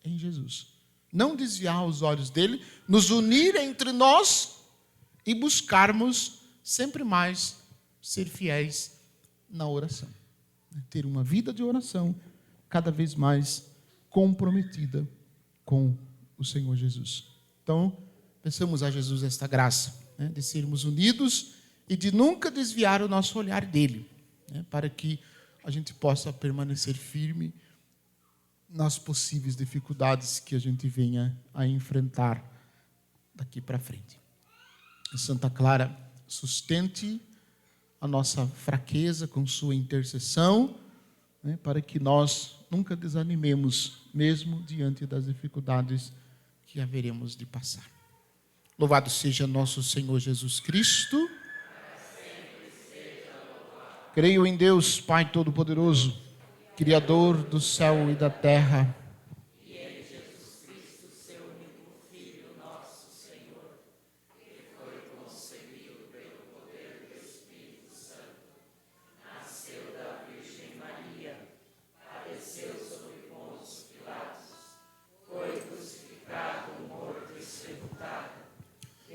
em Jesus. Não desviar os olhos dele, nos unir entre nós e buscarmos sempre mais ser fiéis na oração. Ter uma vida de oração cada vez mais comprometida com o Senhor Jesus. Então, peçamos a Jesus esta graça, né, de sermos unidos e de nunca desviar o nosso olhar dele, né, para que a gente possa permanecer firme nas possíveis dificuldades que a gente venha a enfrentar daqui para frente. Santa Clara, sustente a nossa fraqueza com sua intercessão, né, para que nós nunca desanimemos, mesmo diante das dificuldades que haveremos de passar. Louvado seja nosso Senhor Jesus Cristo. Creio em Deus, Pai Todo-Poderoso, Criador do céu e da terra, E em Jesus Cristo, seu único Filho, nosso Senhor, que foi concebido pelo poder do Espírito Santo, nasceu da Virgem Maria, padeceu sob Pôncio Pilatos, foi crucificado, morto e sepultado,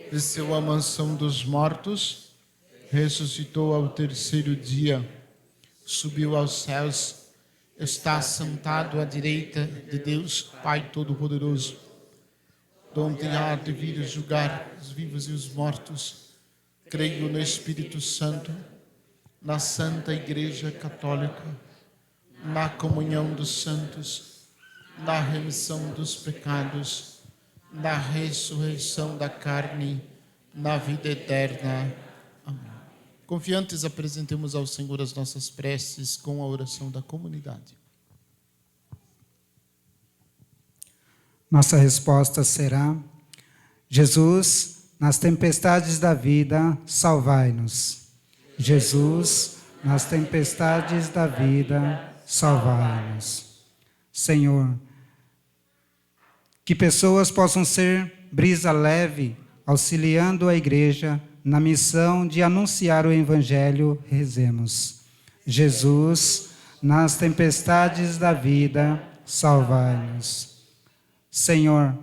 desceu à mansão dos mortos, ressuscitou ao terceiro dia, subiu aos céus, está sentado à direita de Deus, Pai Todo-Poderoso, donde há de vir julgar os vivos e os mortos. Creio no Espírito Santo, na Santa Igreja Católica, na comunhão dos santos, na remissão dos pecados, na ressurreição da carne, na vida eterna. Amém. Confiantes, apresentemos ao Senhor as nossas preces com a oração da comunidade. Nossa resposta será: Jesus, nas tempestades da vida, salvai-nos. Jesus, nas tempestades da vida, salvai-nos. Senhor, que pessoas possam ser brisa leve, auxiliando a igreja na missão de anunciar o Evangelho, rezemos. Jesus, nas tempestades da vida, salvai-nos. Senhor,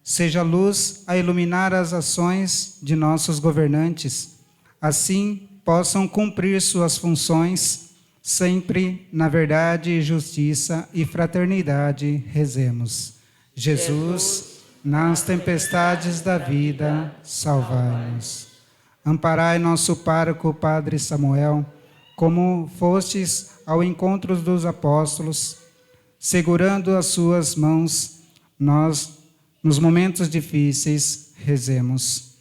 seja a luz a iluminar as ações de nossos governantes, assim possam cumprir suas funções, sempre na verdade, justiça e fraternidade, rezemos. Jesus, nas tempestades da vida, salvai-nos. Amparai nosso pároco, Padre Samuel, como fostes ao encontro dos apóstolos, segurando as suas mãos, nós, nos momentos difíceis, rezemos.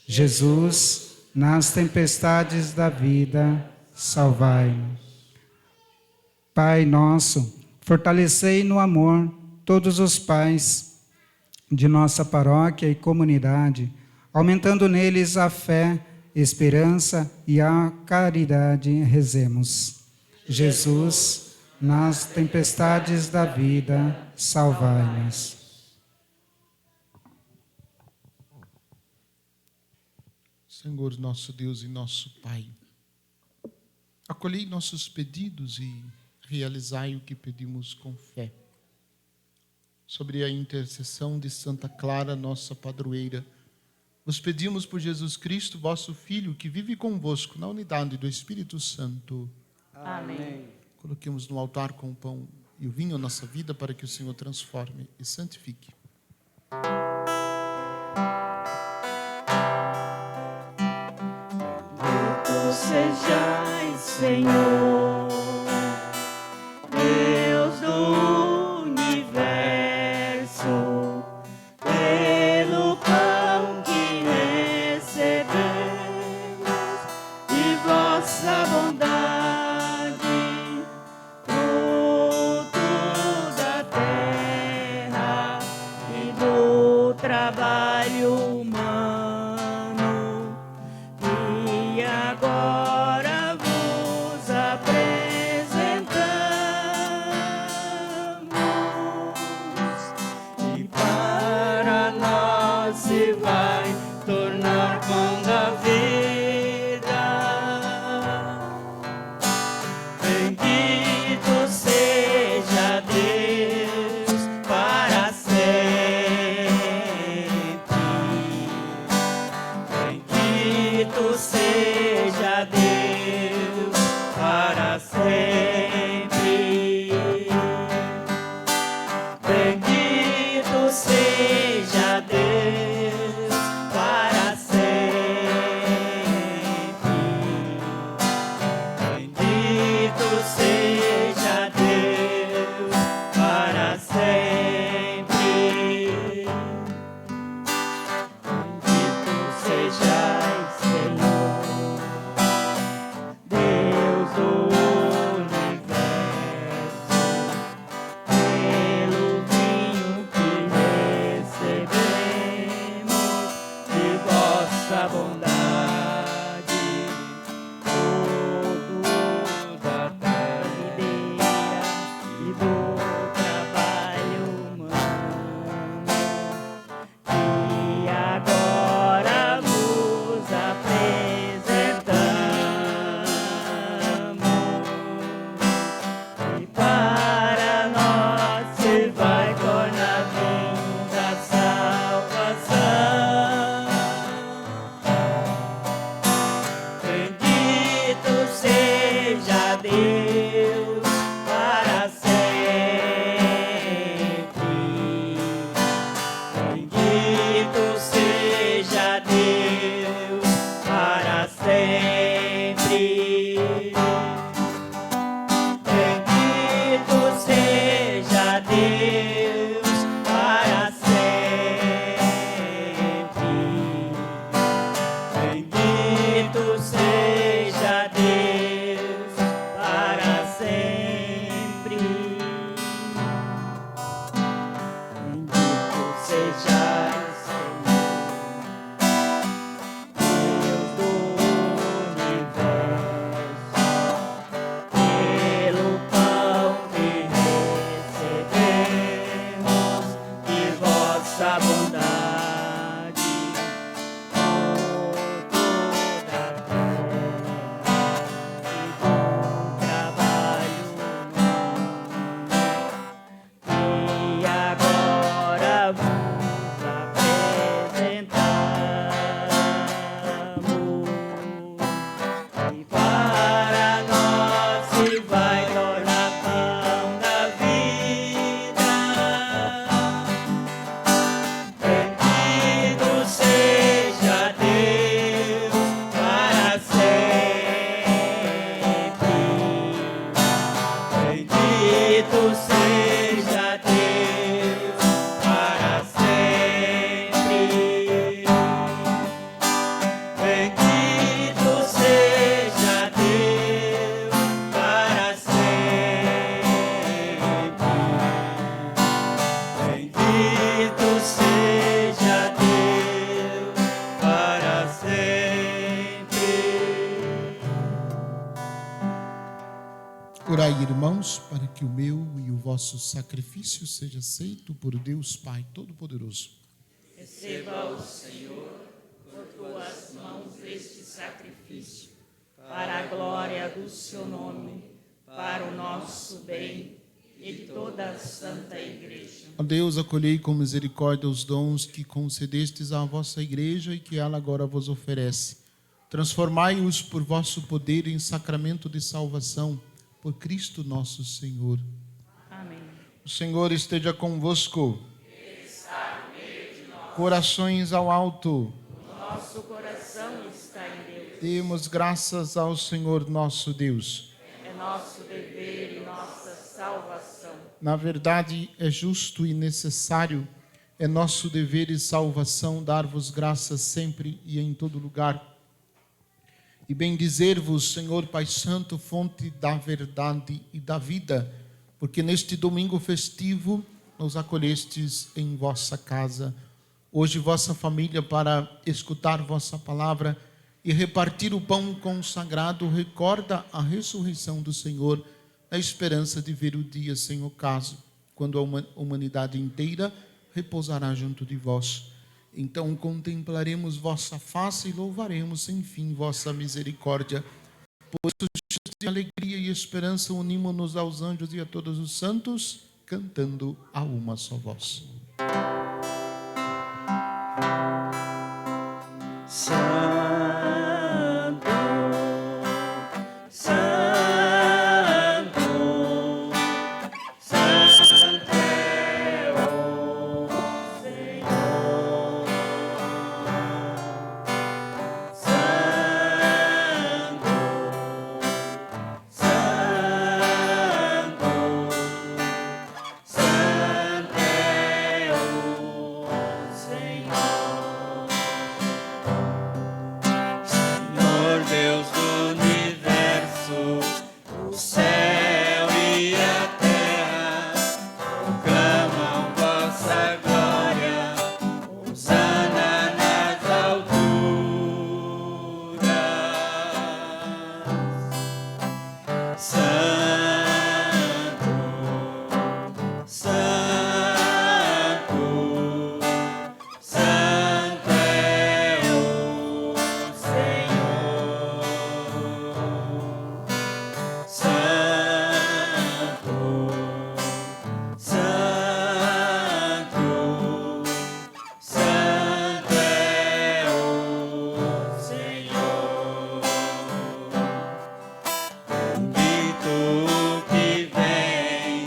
Jesus, nas tempestades da vida, salvai-nos. Pai nosso, fortalecei no amor todos os pais de nossa paróquia e comunidade, aumentando neles a fé, esperança e a caridade, rezemos. Jesus, nas tempestades da vida, salvai-nos. Senhor, nosso Deus e nosso Pai, acolhei nossos pedidos e realizai o que pedimos com fé. Sobre a intercessão de Santa Clara, nossa padroeira, vos pedimos por Jesus Cristo, vosso Filho, que vive convosco na unidade do Espírito Santo. Amém. Coloquemos no altar com o pão e o vinho a nossa vida para que o Senhor transforme e santifique. Bendito sejais, Senhor, Deus do universo, pelo pão que recebemos de vossa bondade, fruto da terra e do trabalho humano, e agora vos apresentamos, e para nós se vai tornar pão da vida. Bendito seja Deus para sempre. Orai, irmãos, para que o meu e o vosso sacrifício seja aceito por Deus Pai Todo-Poderoso. Receba o Senhor por tuas mãos este sacrifício, para a glória do seu nome, para o nosso bem e de toda a Santa Igreja. Ó Deus, acolhei com misericórdia os dons que concedestes à vossa Igreja e que ela agora vos oferece. Transformai-os por vosso poder em sacramento de salvação, por Cristo nosso Senhor. Amém. O Senhor esteja convosco. Ele está no meio de nós. Corações ao alto. O nosso coração está em Deus. Demos graças ao Senhor nosso Deus. É nosso dever e nossa salvação. Na verdade, é justo e necessário, é nosso dever e salvação dar-vos graças sempre e em todo lugar. E bendizer-vos, Senhor Pai Santo, fonte da verdade e da vida, porque neste domingo festivo nos acolhestes em vossa casa. Hoje vossa família, para escutar vossa palavra e repartir o pão consagrado, recorda a ressurreição do Senhor, na esperança de ver o dia sem ocaso, quando a humanidade inteira repousará junto de vós. Então contemplaremos vossa face e louvaremos sem fim vossa misericórdia. Por isso, de alegria e esperança, unimos-nos aos anjos e a todos os santos, cantando a uma só voz. Santo, Santo, Santo é o Senhor. Santo, Santo, Santo é o Senhor. Senhor Deus do universo, o céu e a terra proclamam vossa glória. Hosana nas alturas. Santo, Santo, Santo é o Senhor. Santo, Santo, Santo é o Senhor. Bendito o que vem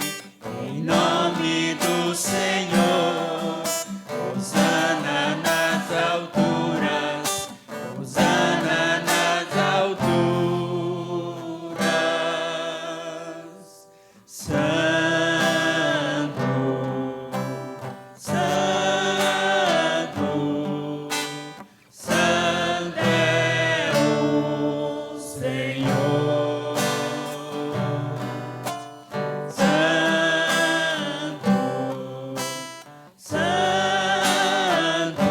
em nome do Senhor. Hosana nas alturas, Hosana nas alturas. Santo, Santo, Santo é o Senhor. Santo, Santo,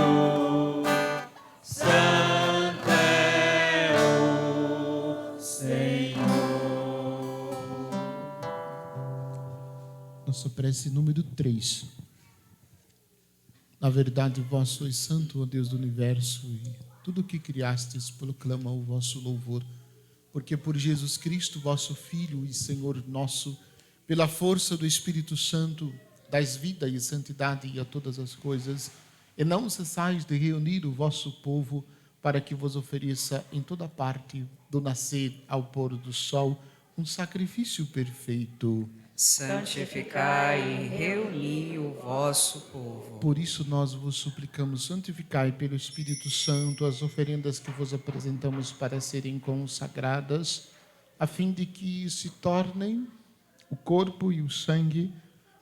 Santo é o Senhor. Nossa prece número 3. Na verdade, vós sois santo, ó Deus do universo, e tudo o que criastes proclama o vosso louvor. Porque por Jesus Cristo, vosso Filho e Senhor nosso, pela força do Espírito Santo, dais vida e santidade a todas as coisas, e não cessais de reunir o vosso povo, para que vos ofereça em toda parte, do nascer ao pôr do sol, um sacrifício perfeito. Santificai e reuni o vosso povo. Por isso nós vos suplicamos, santificai pelo Espírito Santo as oferendas que vos apresentamos para serem consagradas, a fim de que se tornem o corpo e o sangue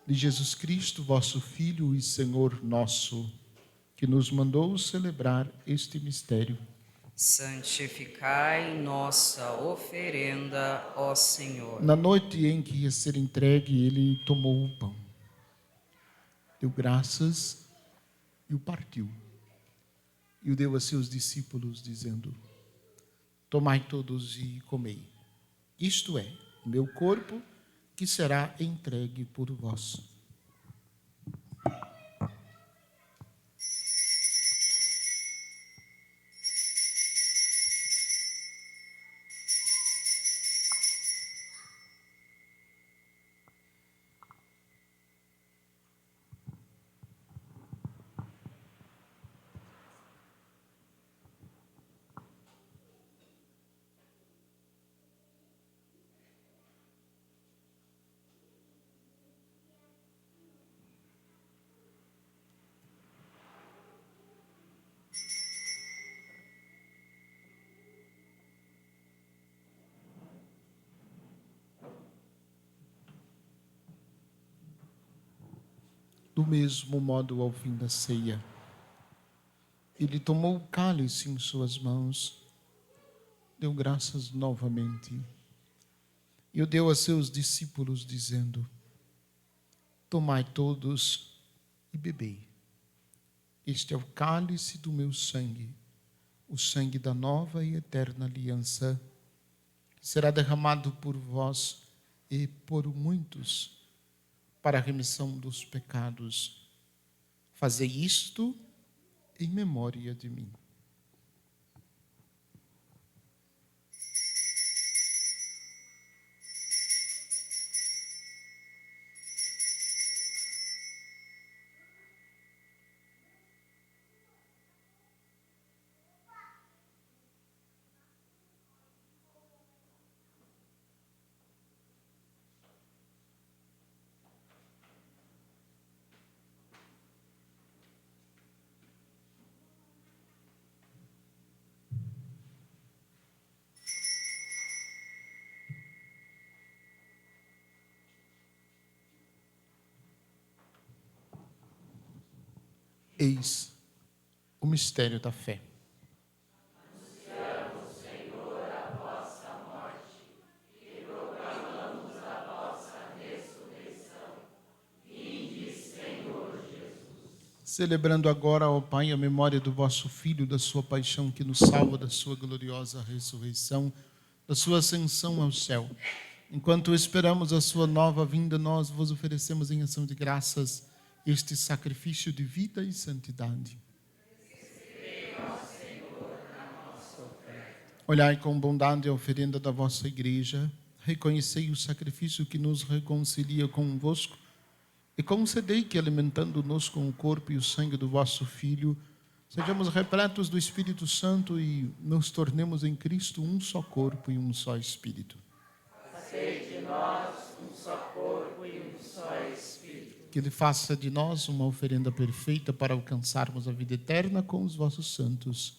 de Jesus Cristo, vosso Filho e Senhor nosso, que nos mandou celebrar este mistério. Santificai nossa oferenda, ó Senhor. Na noite em que ia ser entregue, ele tomou o pão, deu graças e o partiu. E o deu a seus discípulos, dizendo: tomai todos e comei. Isto é meu corpo, que será entregue por vós. Do mesmo modo, ao fim da ceia, ele tomou o cálice em suas mãos, deu graças novamente e o deu a seus discípulos, dizendo: tomai todos e bebei. Este é o cálice do meu sangue, o sangue da nova e eterna aliança, que será derramado por vós e por muitos para a remissão dos pecados. Fazei isto em memória de mim. Eis o mistério da fé. Anunciamos, Senhor, a vossa morte e proclamamos a vossa ressurreição. Vinde, Senhor Jesus. Celebrando agora, ó Pai, a memória do vosso Filho, da sua paixão que nos salva, da sua gloriosa ressurreição, da sua ascensão ao céu. Enquanto esperamos a sua nova vinda, nós vos oferecemos em ação de graças este sacrifício de vida e santidade. Olhai com bondade a oferenda da vossa igreja, reconhecei o sacrifício que nos reconcilia convosco e concedei que, alimentando-nos com o corpo e o sangue do vosso Filho, sejamos repletos do Espírito Santo e nos tornemos em Cristo um só corpo e um só Espírito. Fazei de nós um só corpo e um só Espírito. Que Ele faça de nós uma oferenda perfeita para alcançarmos a vida eterna com os vossos santos.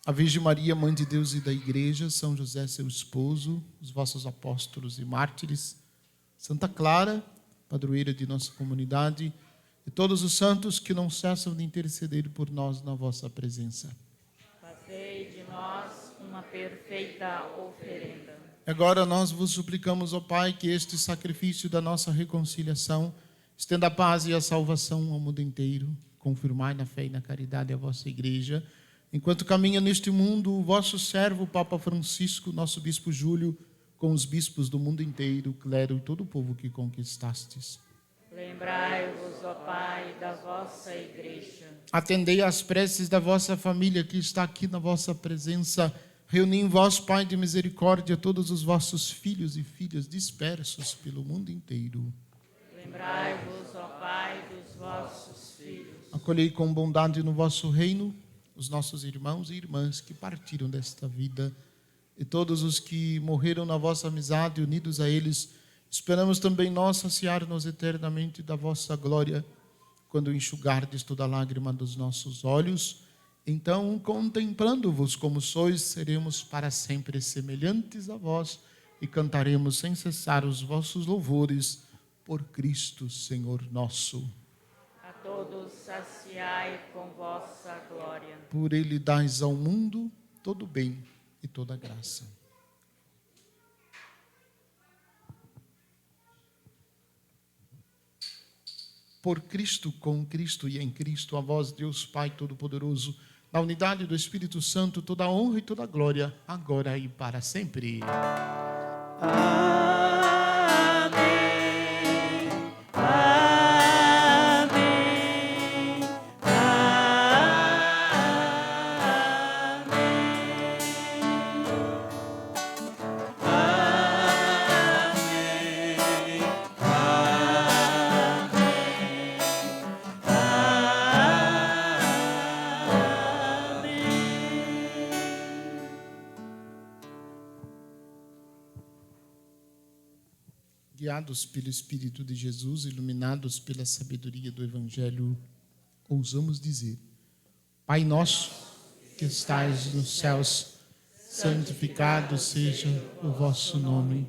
A Virgem Maria, Mãe de Deus e da Igreja, São José, seu esposo, os vossos apóstolos e mártires, Santa Clara, padroeira de nossa comunidade, e todos os santos que não cessam de interceder por nós na vossa presença. Fazei de nós uma perfeita oferenda. Agora nós vos suplicamos, ó Pai, que este sacrifício da nossa reconciliação estenda a paz e a salvação ao mundo inteiro. Confirmai na fé e na caridade a vossa Igreja. Enquanto caminha neste mundo o vosso servo, o Papa Francisco, nosso Bispo Júlio, com os bispos do mundo inteiro, o clero e todo o povo que conquistastes. Lembrai-vos, ó Pai, da vossa Igreja. Atendei às preces da vossa família que está aqui na vossa presença. Reuni em vós, Pai de misericórdia, todos os vossos filhos e filhas dispersos pelo mundo inteiro. Lembrai-vos, ó Pai, dos vossos filhos. Acolhei com bondade no vosso reino os nossos irmãos e irmãs que partiram desta vida e todos os que morreram na vossa amizade, unidos a eles. Esperamos também nós saciar-nos eternamente da vossa glória, quando enxugardes toda lágrima dos nossos olhos. Então, contemplando-vos como sois, seremos para sempre semelhantes a vós e cantaremos sem cessar os vossos louvores por Cristo, Senhor nosso. A todos saciai com vossa glória. Por Ele dais ao mundo todo bem e toda graça. Por Cristo, com Cristo e em Cristo, a vós, Deus Pai Todo-Poderoso, na unidade do Espírito Santo, toda a honra e toda a glória, agora e para sempre. Amém. Amém. Guiados pelo Espírito de Jesus, iluminados pela sabedoria do Evangelho, ousamos dizer: Pai nosso, que estais nos céus, santificado seja o vosso nome.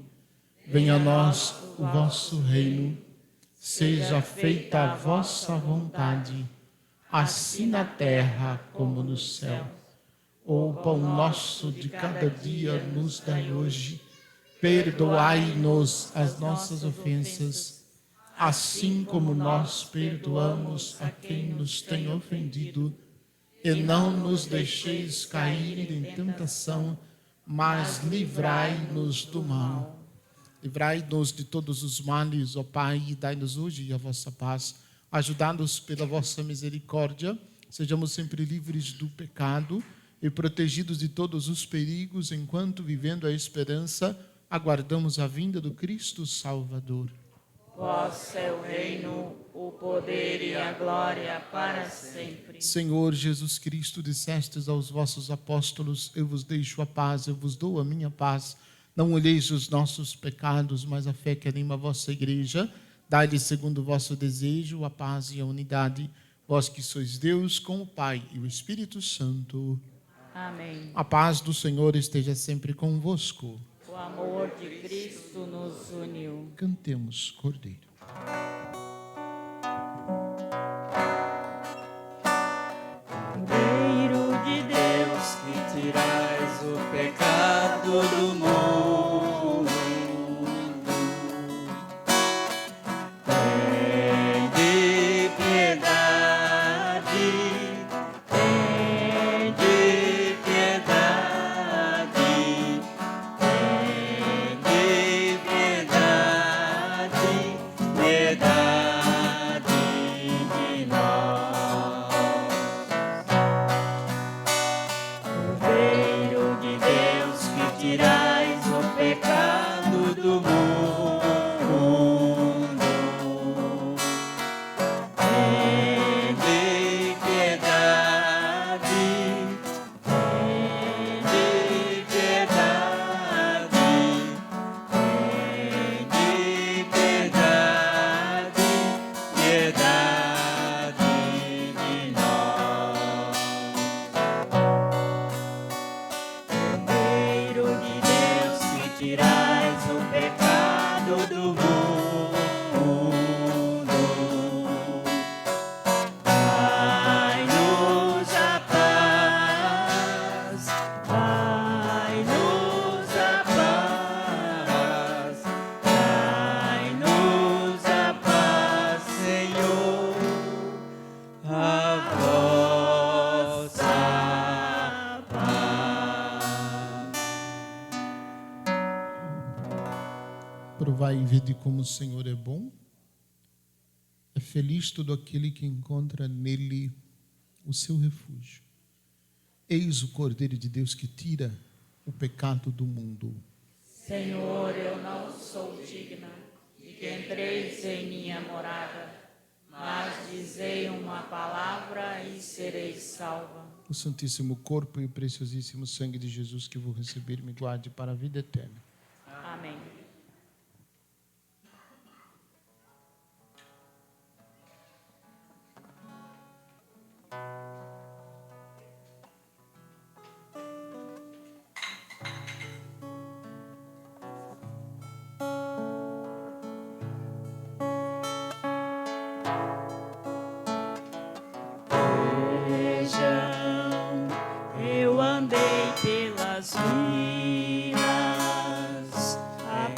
Venha a nós o vosso reino. Seja feita a vossa vontade, assim na terra como no céu. O pão nosso de cada dia nos dai hoje. Perdoai-nos as nossas ofensas, assim como nós perdoamos a quem nos tem ofendido. E não nos deixeis cair em tentação, mas livrai-nos do mal. Livrai-nos de todos os males, ó Pai, e dai-nos hoje a vossa paz. Ajudados pela vossa misericórdia, sejamos sempre livres do pecado e protegidos de todos os perigos, enquanto, vivendo a esperança, aguardamos a vinda do Cristo Salvador. Vosso é o reino, o poder e a glória para sempre. Senhor Jesus Cristo, dissestes aos vossos apóstolos: eu vos deixo a paz, eu vos dou a minha paz. Não olheis os nossos pecados, mas a fé que anima a vossa igreja. Dai-lhe, segundo o vosso desejo, a paz e a unidade. Vós que sois Deus, com o Pai e o Espírito Santo. Amém. A paz do Senhor esteja sempre convosco. O amor de Cristo nos uniu. Cantemos, Cordeiro. Cordeiro de Deus, que tirais o pecado do mundo, tende piedade, tende piedade, tende piedade, piedade de nós. Cordeiro de Deus, que tirais o pecado do mundo, tende piedade, tende piedade, tende piedade, piedade de nós. Cordeiro de Deus, que tirais o pecado do mundo, dai-nos a paz, dai-nos a paz, dai-nos a paz, Senhor, a vossa paz. Provai e vede como o Senhor é bom. É feliz todo aquele que encontra nele o seu refúgio. Eis o Cordeiro de Deus que tira o pecado do mundo. Senhor, eu não sou digna de que entreis em minha morada, mas dizei uma palavra e serei salva. O santíssimo corpo e o preciosíssimo sangue de Jesus que vou receber me guarde para a vida eterna. Amém. Vejam, eu andei pelas vilas, a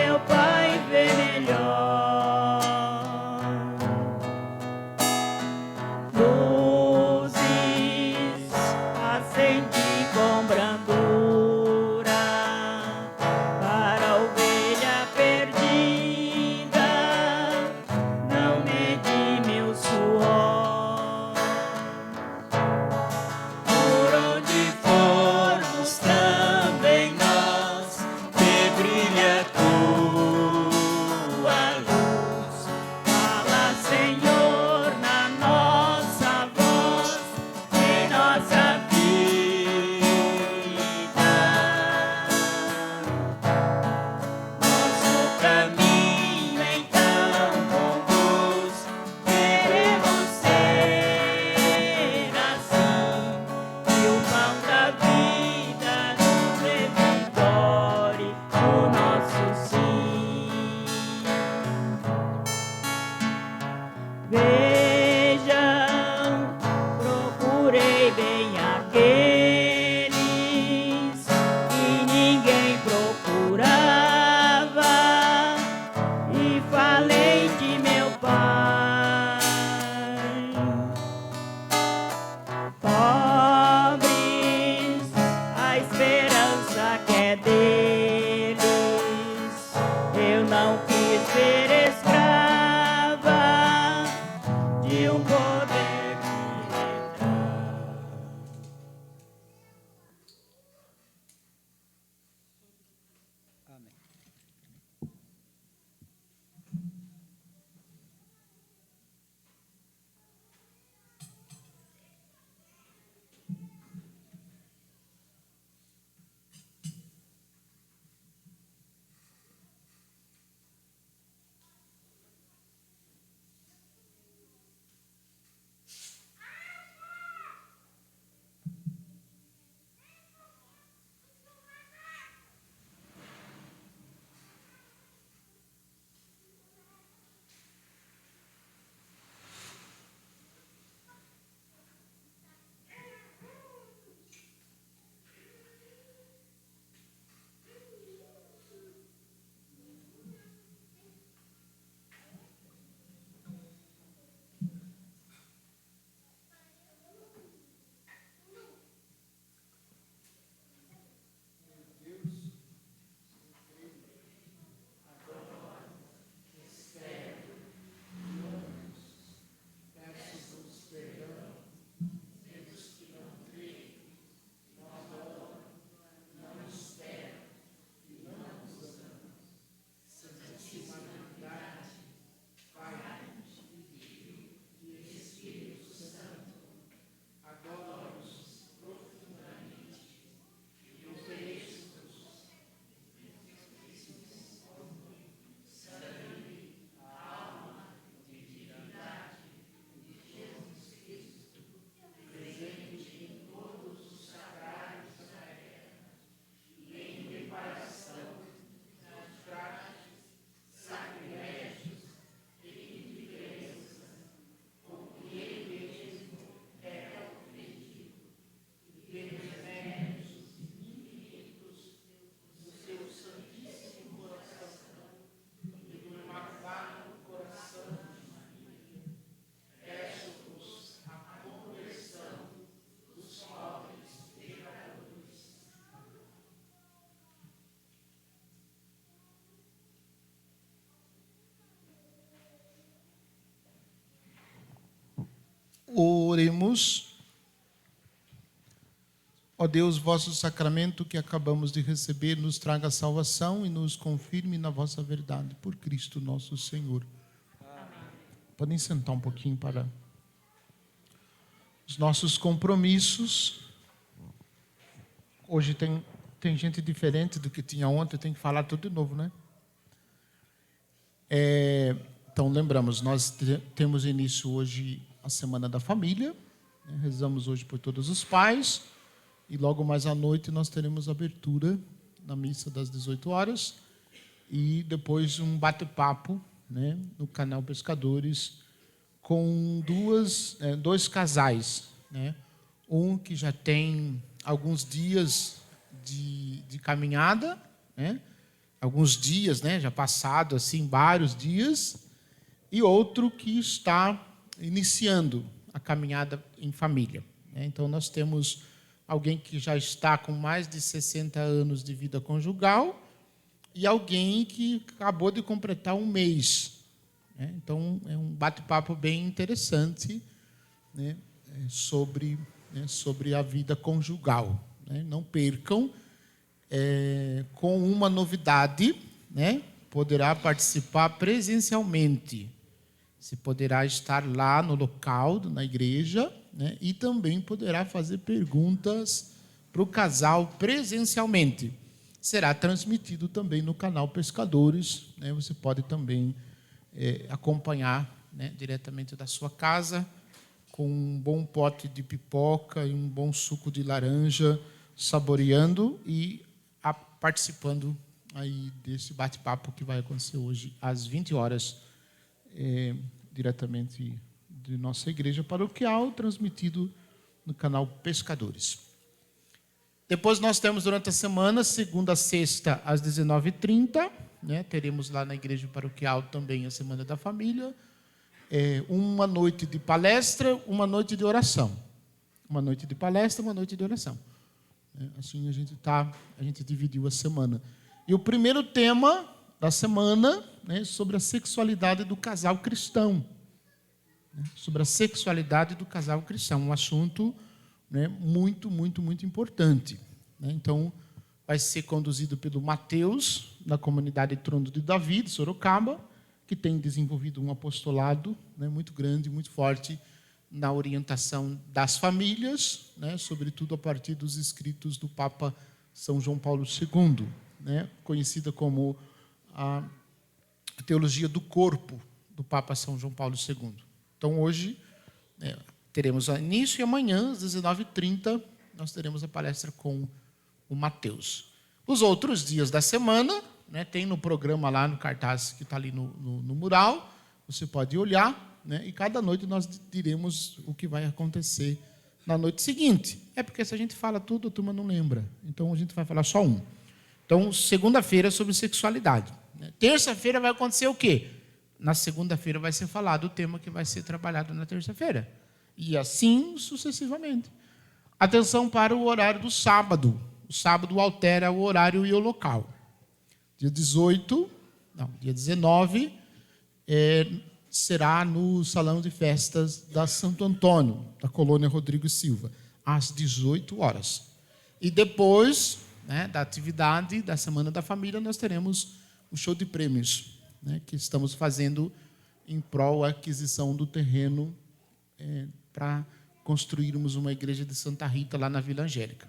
meu Pai vê melhor. Luzes acendi com brandura para a ovelha perdida, não medi meu suor. Por onde formos também nós, que brilhe a tua luz. Fala, Senhor, na nossa voz, em nossa vida. Nosso caminho então conduz, queremos ser assim, e o pão da vida nos revigore o nosso sim. Vejam, procurei bem aqueles que ninguém procurava e falei de meu Pai. Pobres, a esperança que é deles, eu não quis ser escrava de um poder que retrai. Oremos. Ó Deus, vosso sacramento que acabamos de receber, nos traga salvação e nos confirme na vossa verdade. Por Cristo nosso Senhor. Amém. Podem sentar um pouquinho para os nossos compromissos. Hoje tem gente diferente do que tinha ontem, tem que falar tudo de novo, né? Então, lembramos, nós temos início hoje a Semana da Família, né? Rezamos hoje por todos os pais, e logo mais à noite nós teremos abertura na missa das 18 horas, e depois um bate-papo, né, no canal Pescadores, com dois casais, né? Um que já tem alguns dias de caminhada, né? alguns dias, né, já passado assim vários dias, e outro que está iniciando a caminhada em família. Então, nós temos alguém que já está com mais de 60 anos de vida conjugal e alguém que acabou de completar um mês. Então, é um bate-papo bem interessante, né, sobre a vida conjugal. Não percam, com uma novidade, né, poderá participar presencialmente. Você poderá estar lá no local, na igreja, né, e também poderá fazer perguntas para o casal presencialmente. Será transmitido também no canal Pescadores, né, você pode também acompanhar, né, diretamente da sua casa, com um bom pote de pipoca e um bom suco de laranja, saboreando e participando aí desse bate-papo que vai acontecer hoje às 20 horas, diretamente de nossa igreja paroquial, transmitido no canal Pescadores. Depois nós temos durante a semana, segunda a sexta, às 19h30, né, teremos lá na igreja paroquial também a Semana da Família, uma noite de palestra, uma noite de oração. Uma noite de palestra, uma noite de oração. Assim a gente dividiu a semana. E o primeiro tema da semana, né, sobre a sexualidade do casal cristão. Sobre a sexualidade do casal cristão, um assunto, né, muito, muito, muito importante. Então, vai ser conduzido pelo Mateus, da comunidade Trono de Davi, de Sorocaba, que tem desenvolvido um apostolado, né, muito grande, muito forte, na orientação das famílias, né, sobretudo a partir dos escritos do Papa São João Paulo II, né, conhecida como a teologia do corpo do Papa São João Paulo II. Então, hoje, teremos início e amanhã, às 19h30, nós teremos a palestra com o Mateus. Os outros dias da semana, né, tem no programa lá, no cartaz que está ali no mural, você pode olhar, né, e cada noite nós diremos o que vai acontecer na noite seguinte. Porque se a gente fala tudo, a turma não lembra. Então, a gente vai falar só um. Então, segunda-feira, sobre sexualidade. Terça-feira vai acontecer o quê? Na segunda-feira vai ser falado o tema que vai ser trabalhado na terça-feira. E assim sucessivamente. Atenção para o horário do sábado. O sábado altera o horário e o local. Dia 19, será no Salão de Festas da Santo Antônio, da Colônia Rodrigo Silva, às 18 horas. E depois, né, da atividade da Semana da Família, nós teremos um show de prêmios, né, que estamos fazendo em prol da aquisição do terreno para construirmos uma igreja de Santa Rita lá na Vila Angélica.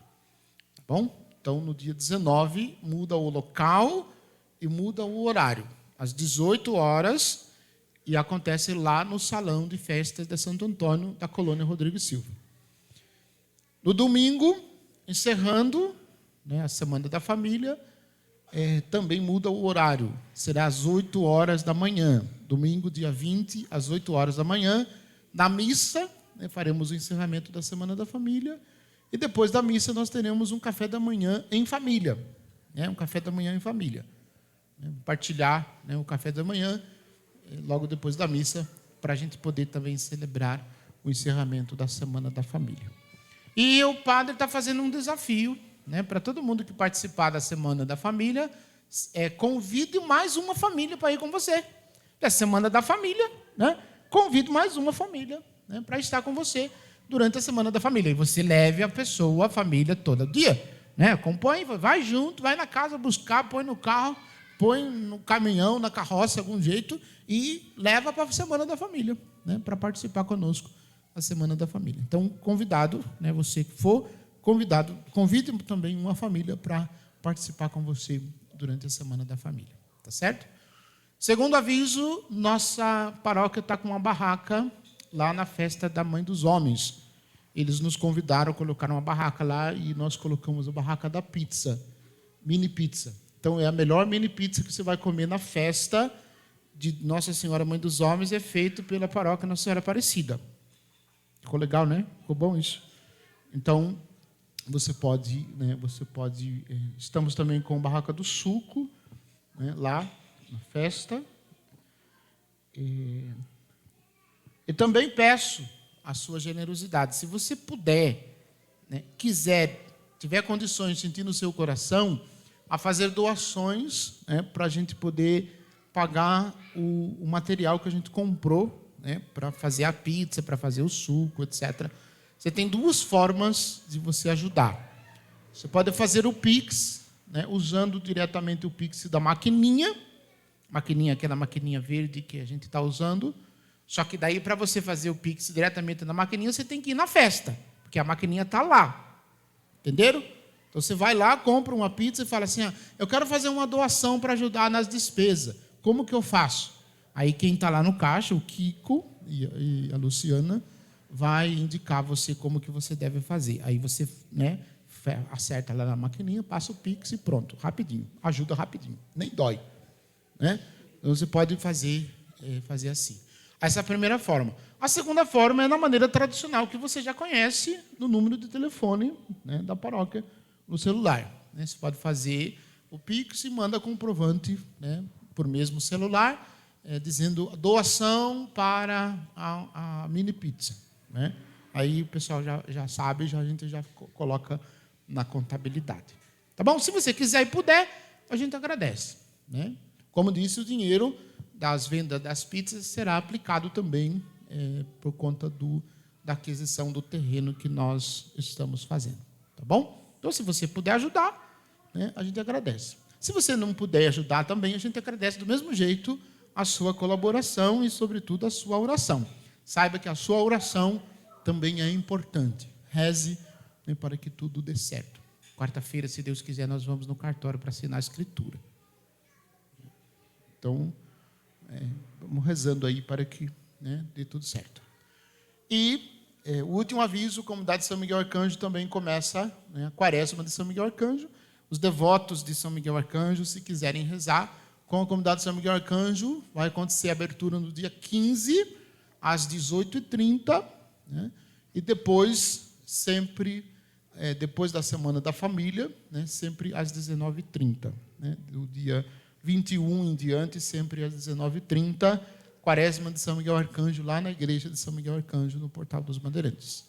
Tá bom? Então, no dia 19, muda o local e muda o horário. Às 18 horas, e acontece lá no Salão de Festas de Santo Antônio, da Colônia Rodrigo Silva. No domingo, encerrando, né, a Semana da Família, também muda o horário. Será às 8 horas da manhã. Domingo, dia 20, às 8 horas da manhã. Na missa, né, faremos o encerramento da Semana da Família. E depois da missa, nós teremos um café da manhã em família. Né, um café da manhã em família. Partilhar, né, o café da manhã, logo depois da missa, para a gente poder também celebrar o encerramento da Semana da Família. E o padre está fazendo um desafio, né, para todo mundo que participar da Semana da Família, convide mais uma família para ir com você. É a Semana da Família, né? Convide mais uma família, né, para estar com você durante a Semana da Família. E você leve a pessoa, a família, todo dia. Né? Acompanhe, vai junto, vai na casa buscar, põe no carro, põe no caminhão, na carroça, de algum jeito, e leva para a Semana da Família, né, para participar conosco da Semana da Família. Então, convidado, né, você que for convidado, convide também uma família para participar com você durante a Semana da Família. Tá certo? Segundo aviso, nossa paróquia está com uma barraca lá na festa da Mãe dos Homens. Eles nos convidaram a colocar uma barraca lá e nós colocamos a barraca da pizza, mini pizza. Então, é a melhor mini pizza que você vai comer na festa de Nossa Senhora Mãe dos Homens, é feito pela paróquia Nossa Senhora Aparecida. Ficou legal, né? Ficou bom isso? Então, você pode, estamos também com a barraca do suco, né, lá na festa. E também peço a sua generosidade. Se você puder, né, quiser, tiver condições, sentir no seu coração, a fazer doações, né, para a gente poder pagar o material que a gente comprou, né, para fazer a pizza, para fazer o suco, etc. Você tem duas formas de você ajudar. Você pode fazer o Pix, né, usando diretamente o Pix da maquininha, aquela maquininha verde que a gente está usando. Só que daí, para você fazer o Pix diretamente na maquininha, você tem que ir na festa, porque a maquininha está lá. Entenderam? Então, você vai lá, compra uma pizza e fala assim, eu quero fazer uma doação para ajudar nas despesas. Como que eu faço? Aí, quem está lá no caixa, o Kiko e a Luciana, vai indicar você como que você deve fazer. Aí, você, né, acerta lá na maquininha, passa o Pix e pronto, rapidinho. Ajuda rapidinho, nem dói. Né? Então, você pode fazer assim. Essa é a primeira forma. A segunda forma é na maneira tradicional, que você já conhece, no número de telefone, né, da paróquia, no celular. Né? Você pode fazer o Pix e manda comprovante, né, por mesmo celular, dizendo doação para a mini pizza. Né? Aí o pessoal já sabe, a gente já coloca na contabilidade. Tá bom? Se você quiser e puder, a gente agradece. Né? Como disse, o dinheiro das vendas das pizzas será aplicado também por conta da aquisição do terreno que nós estamos fazendo. Tá bom? Então, se você puder ajudar, né, a gente agradece. Se você não puder ajudar também, a gente agradece do mesmo jeito a sua colaboração e, sobretudo, a sua oração. Saiba que a sua oração também é importante. Reze, né, para que tudo dê certo. Quarta-feira, se Deus quiser, nós vamos no cartório para assinar a escritura. Então, vamos rezando aí para que, né, dê tudo certo. E o último aviso, a comunidade de São Miguel Arcanjo também começa, né, a quaresma de São Miguel Arcanjo. Os devotos de São Miguel Arcanjo, se quiserem rezar com a comunidade de São Miguel Arcanjo, vai acontecer a abertura no dia 15, às 18h30, né, e depois, sempre, depois da Semana da Família, né, sempre às 19h30, né, do dia 21 em diante, sempre às 19h30, quaresma de São Miguel Arcanjo, lá na igreja de São Miguel Arcanjo, no Portal dos Bandeirantes.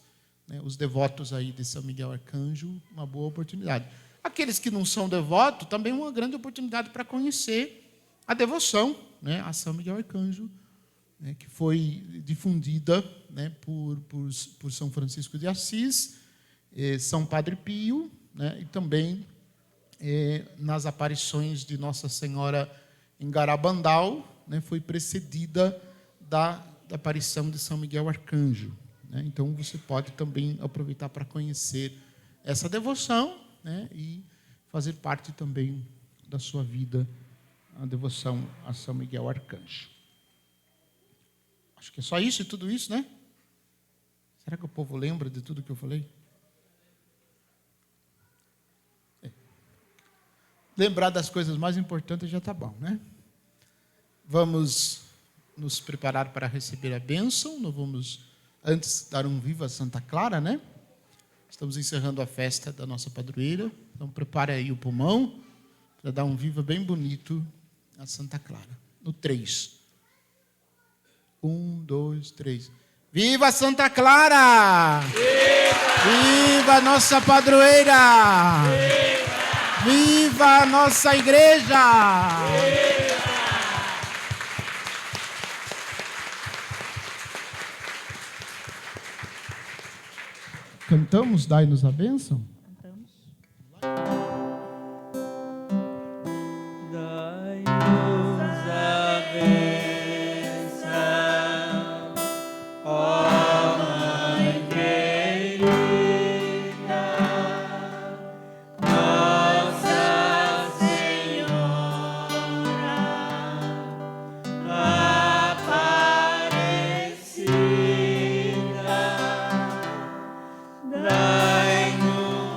Os devotos aí de São Miguel Arcanjo, uma boa oportunidade. Aqueles que não são devotos, também uma grande oportunidade para conhecer a devoção, né, a São Miguel Arcanjo, né, que foi difundida, né, por São Francisco de Assis, São Padre Pio, né, e também nas aparições de Nossa Senhora em Garabandal, né, foi precedida da aparição de São Miguel Arcanjo. Né? Então, você pode também aproveitar para conhecer essa devoção, né, e fazer parte também da sua vida, a devoção a São Miguel Arcanjo. Acho que é só isso e tudo isso, né? Será que o povo lembra de tudo que eu falei? Lembrar das coisas mais importantes já está bom, né? Vamos nos preparar para receber a bênção. Nós vamos, antes, dar um Viva Santa Clara, né? Estamos encerrando a festa da nossa padroeira. Então, prepare aí o pulmão para dar um Viva bem bonito a Santa Clara. No 3. 1, 2, 3. Viva Santa Clara! Viva! Viva nossa padroeira! Viva! Viva a nossa igreja! Viva! Cantamos, dai-nos a bênção? Cantamos. Dai-nos a bênção, ó Mãe querida, Nossa Senhora Aparecida. Dai-nos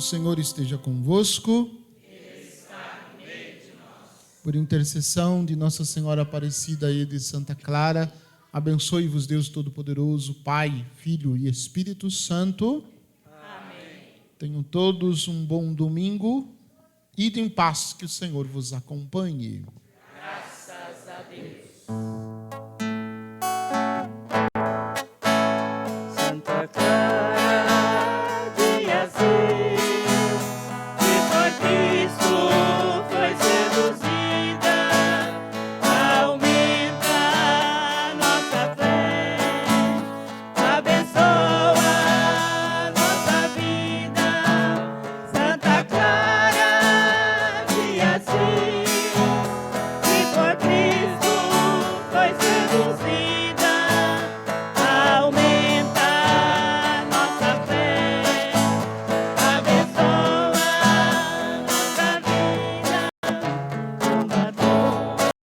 O Senhor esteja convosco. Ele está no meio de nós. Por intercessão de Nossa Senhora Aparecida e de Santa Clara, abençoe-vos Deus Todo-Poderoso, Pai, Filho e Espírito Santo. Amém. Tenham todos um bom domingo. Ide em paz, que o Senhor vos acompanhe. Graças a Deus. Santa Clara.